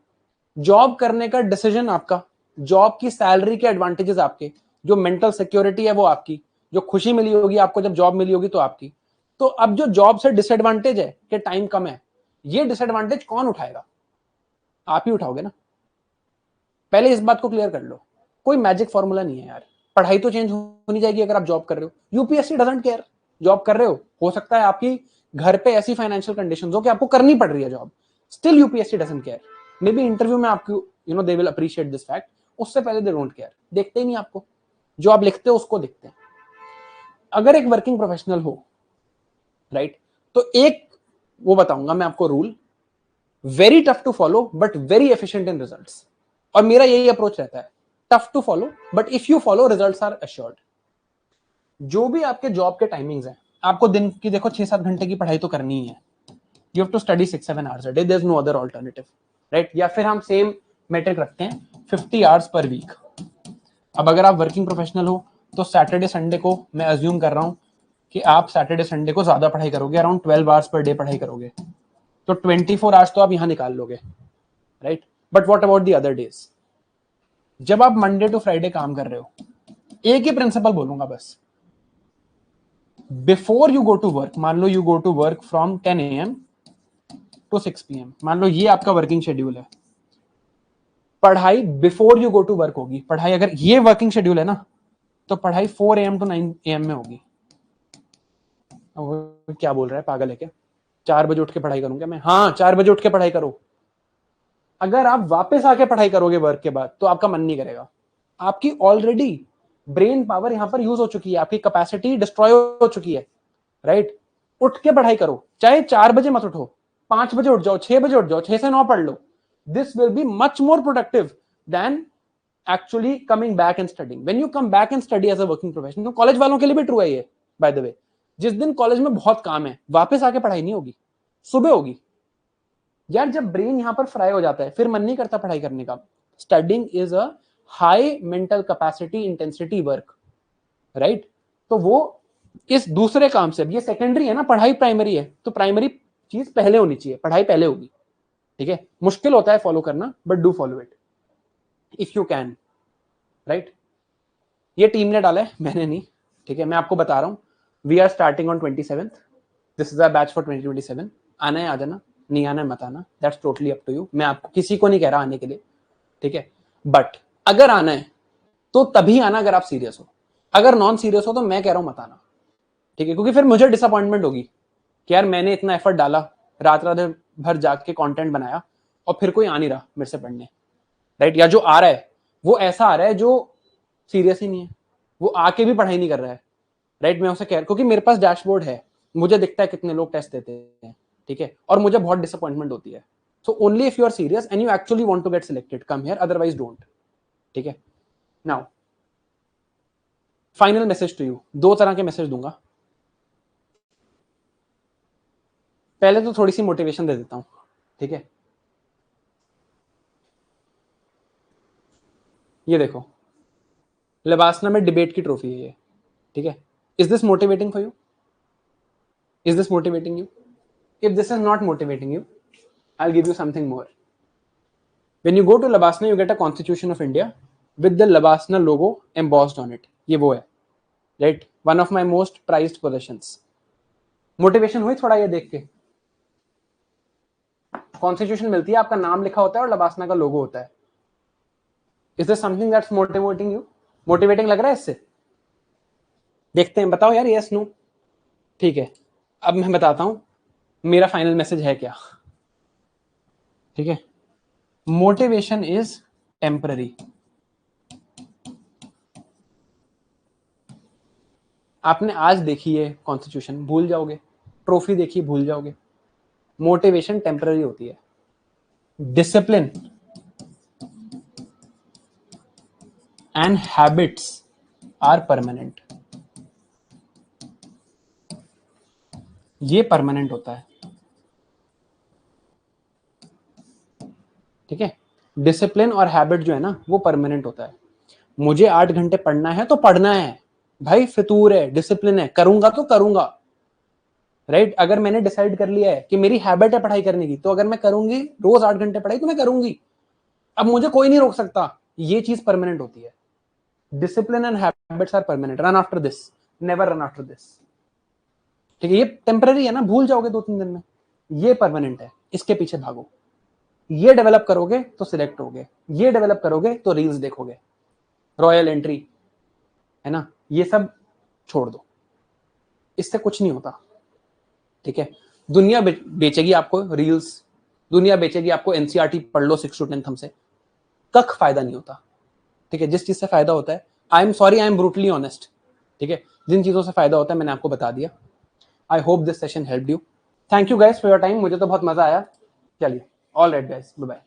जॉब करने का डिसीजन आपका, जॉब की सैलरी के एडवांटेजेस आपके, जो मेंटल सिक्योरिटी है वो आपकी, जो खुशी मिली होगी आपको जब जॉब मिली होगी तो आपकी। तो अब जो जॉब से डिसएडवांटेज है कि टाइम कम है, ये डिसएडवांटेज कौन उठाएगा, आप ही उठाओगे ना। पहले इस बात को क्लियर कर लो, कोई मैजिक फॉर्मूला नहीं है यार, पढ़ाई तो चेंज होनी जाएगी अगर आप जॉब कर रहे हो। यूपीएससी डजंट केयर, जॉब कर रहे हो सकता है आपकी घर पे ऐसी फाइनेंशियल कंडीशंस हो कि आपको करनी पड़ रही है job, still UPSC doesn't care. May be interview में आपको they will appreciate this fact, उससे पहले दे डोंट केयर, देखते ही नहीं आपको, जो आप लिखते हो उसको देखते हैं। अगर एक वर्किंग प्रोफेशनल हो, राइट, तो एक वो बताऊंगा मैं आपको rule, very tough to follow but very efficient in results. और मेरा यही अप्रोच रहता है, tough to follow but if you follow results are assured. जो भी आपके जॉब के टाइमिंग्स हैं, आपको दिन की देखो 6-7 घंटे की पढ़ाई तो करनी ही है, you have to study 6-7 hours a day, there is no other alternative, right. या फिर हम सेम मेट्रिक रखते हैं 50 आवर्स पर वीक। अब अगर आप वर्किंग प्रोफेशनल हो तो सैटरडे संडे को मैं अज्यूम कर रहा हूं कि आप सैटरडे संडे को ज्यादा पढ़ाई करोगे, अराउंड 12 आवर्स पर डे पढ़ाई करोगे, तो 24 आवर्स तो आप यहां निकाल लोगे, right. But what about the other days, जब आप मंडे टू फ्राइडे काम कर रहे हो, एक ही प्रिंसिपल बोलूंगा बस, before you go to work, मान लो you go to work from 10 AM to 6 PM, मान लो ये आपका वर्किंग शेड्यूल है, पढ़ाई before you go to work होगी। पढ़ाई अगर ये वर्किंग शेड्यूल है ना, तो पढ़ाई 4 AM टू 9 AM में होगी। वो क्या बोल रहा है, पागल है क्या, 4 बजे उठ के पढ़ाई करूंगा मैं, हाँ 4 बजे उठ के पढ़ाई करो। अगर आप वापस आके पढ़ाई करोगे वर्क के बाद तो आपका मन नहीं करेगा, आपकी ऑलरेडी ब्रेन पावर यहां पर यूज हो चुकी है, आपकी कैपेसिटी डिस्ट्रॉय हो चुकी है, राइट। उठ के पढ़ाई करो, चाहे 4 बजे मत उठो, 5 बजे उठ जाओ, 6 बजे उठ जाओ, 6 से 9 पढ़ लो, this will be much more productive than actually coming back and studying. When you come back and study as a working professional, college वालों के लिए भी ट्रू है ये, बाय द वे, जिस दिन कॉलेज में बहुत काम है वापस आके पढ़ाई नहीं होगी, सुबह होगी यार। जब ब्रेन यहां पर फ्राई हो जाता है फिर मन नहीं करता पढ़ाई करने का। Studying is a high mental capacity intensity work, right. तो वो इस दूसरे काम से, ये सेकेंडरी है ना, पढ़ाई प्राइमरी है, तो प्राइमरी चीज पहले होनी चाहिए, पढ़ाई पहले होगी, ठीक है। मुश्किल होता है फॉलो करना but do follow it if you can, right. ये टीम ने डाला है, मैंने नहीं, ठीक है। मैं आपको बता रहा हूं, we are starting on 27th, this is a batch for 2027। आना है आ जाना, नहीं आना है मत आना, that's totally up to you. मैं आपको किसी को नहीं कह रहा आने के लिए, ठीक है। बट अगर आना है तो तभी आना अगर आप सीरियस हो, अगर नॉन सीरियस हो तो मैं कह रहा हूं मत आना, ठीक है। क्योंकि फिर मुझे डिसअपॉइंटमेंट होगी कि यार मैंने इतना एफर्ट डाला, रात रात भर जाग के कंटेंट बनाया और फिर कोई आ नहीं रहा मेरे से पढ़ने, राइट। या जो आ रहा है वो ऐसा आ रहा है जो सीरियस ही नहीं है, वो आके भी पढ़ाई नहीं कर रहा है, राइट। मैं उसे कह, क्योंकि मेरे पास डैशबोर्ड है, मुझे दिखता है कितने लोग टेस्ट देते हैं, ठीक है, और मुझे बहुत डिसअपॉइंटमेंट होती है। So only if you are serious and you actually want to get selected, come here, otherwise don't, ठीक है। Now final message to you, 2 तरह के मैसेज दूंगा। पहले तो थोड़ी सी मोटिवेशन दे देता हूं, ठीक है। ये देखो, लबासना में डिबेट की ट्रॉफी है ये, ठीक है। Is this motivating for you, is this motivating you? If this is not motivating you, I'll give you something more. When you go to Labasna, you get a Constitution of India with the Labasna logo embossed on it. ये वो है, right? One of my most prized possessions. Motivation हुई थोड़ा ये देख के? Constitution मिलती है, आपका नाम लिखा होता है और लबासना का लोगो होता है. Is this something that's motivating you? Motivating लग रहा है इससे? देखते हैं, बताओ यार, यस नो. ठीक है, अब मैं बताता हूं मेरा फाइनल मैसेज है क्या. ठीक है, मोटिवेशन इज टेम्पररी. आपने आज देखी है कॉन्स्टिट्यूशन, भूल जाओगे. ट्रॉफी देखी, भूल जाओगे. मोटिवेशन टेम्पररी होती है. Discipline and habits are permanent. ये परमानेंट होता है. ठीक है, डिसिप्लिन और हैबिट जो है ना वो परमानेंट होता है. मुझे 8 घंटे पढ़ना है तो पढ़ना है भाई, फितूर है, डिसिप्लिन है, करूंगा तो करूंगा. राइट, अगर मैंने डिसाइड कर लिया है कि मेरी हैबिट है पढ़ाई करने की, तो अगर मैं करूंगी रोज 8 घंटे पढ़ाई तो मैं करूंगी. अब मुझे कोई नहीं रोक सकता. ये चीज परमानेंट होती है. Discipline and habits are permanent. Run after this, never run after this. ठीक है, ये टेम्पररी है ना, भूल जाओगे 2-3 दिन में. ये परमानेंट है, इसके पीछे भागो. ये डेवलप करोगे तो सिलेक्ट होगे, ये डेवलप करोगे तो रील्स देखोगे, रॉयल एंट्री, है ना, ये सब छोड़ दो. इससे कुछ नहीं होता. ठीक है, दुनिया बेचेगी आपको रील्स, दुनिया बेचेगी आपको एनसीईआरटी पढ़ लो 6 to 10 हमसे, कख फायदा नहीं होता. ठीक है, जिस चीज से फायदा होता है, I am sorry, I am brutally honest. ठीक है, जिन चीजों से फायदा होता है मैंने आपको बता दिया. I hope this session helped you. Thank you guys for your time. मुझे तो बहुत मजा आया. चलिए, all right guys, bye bye.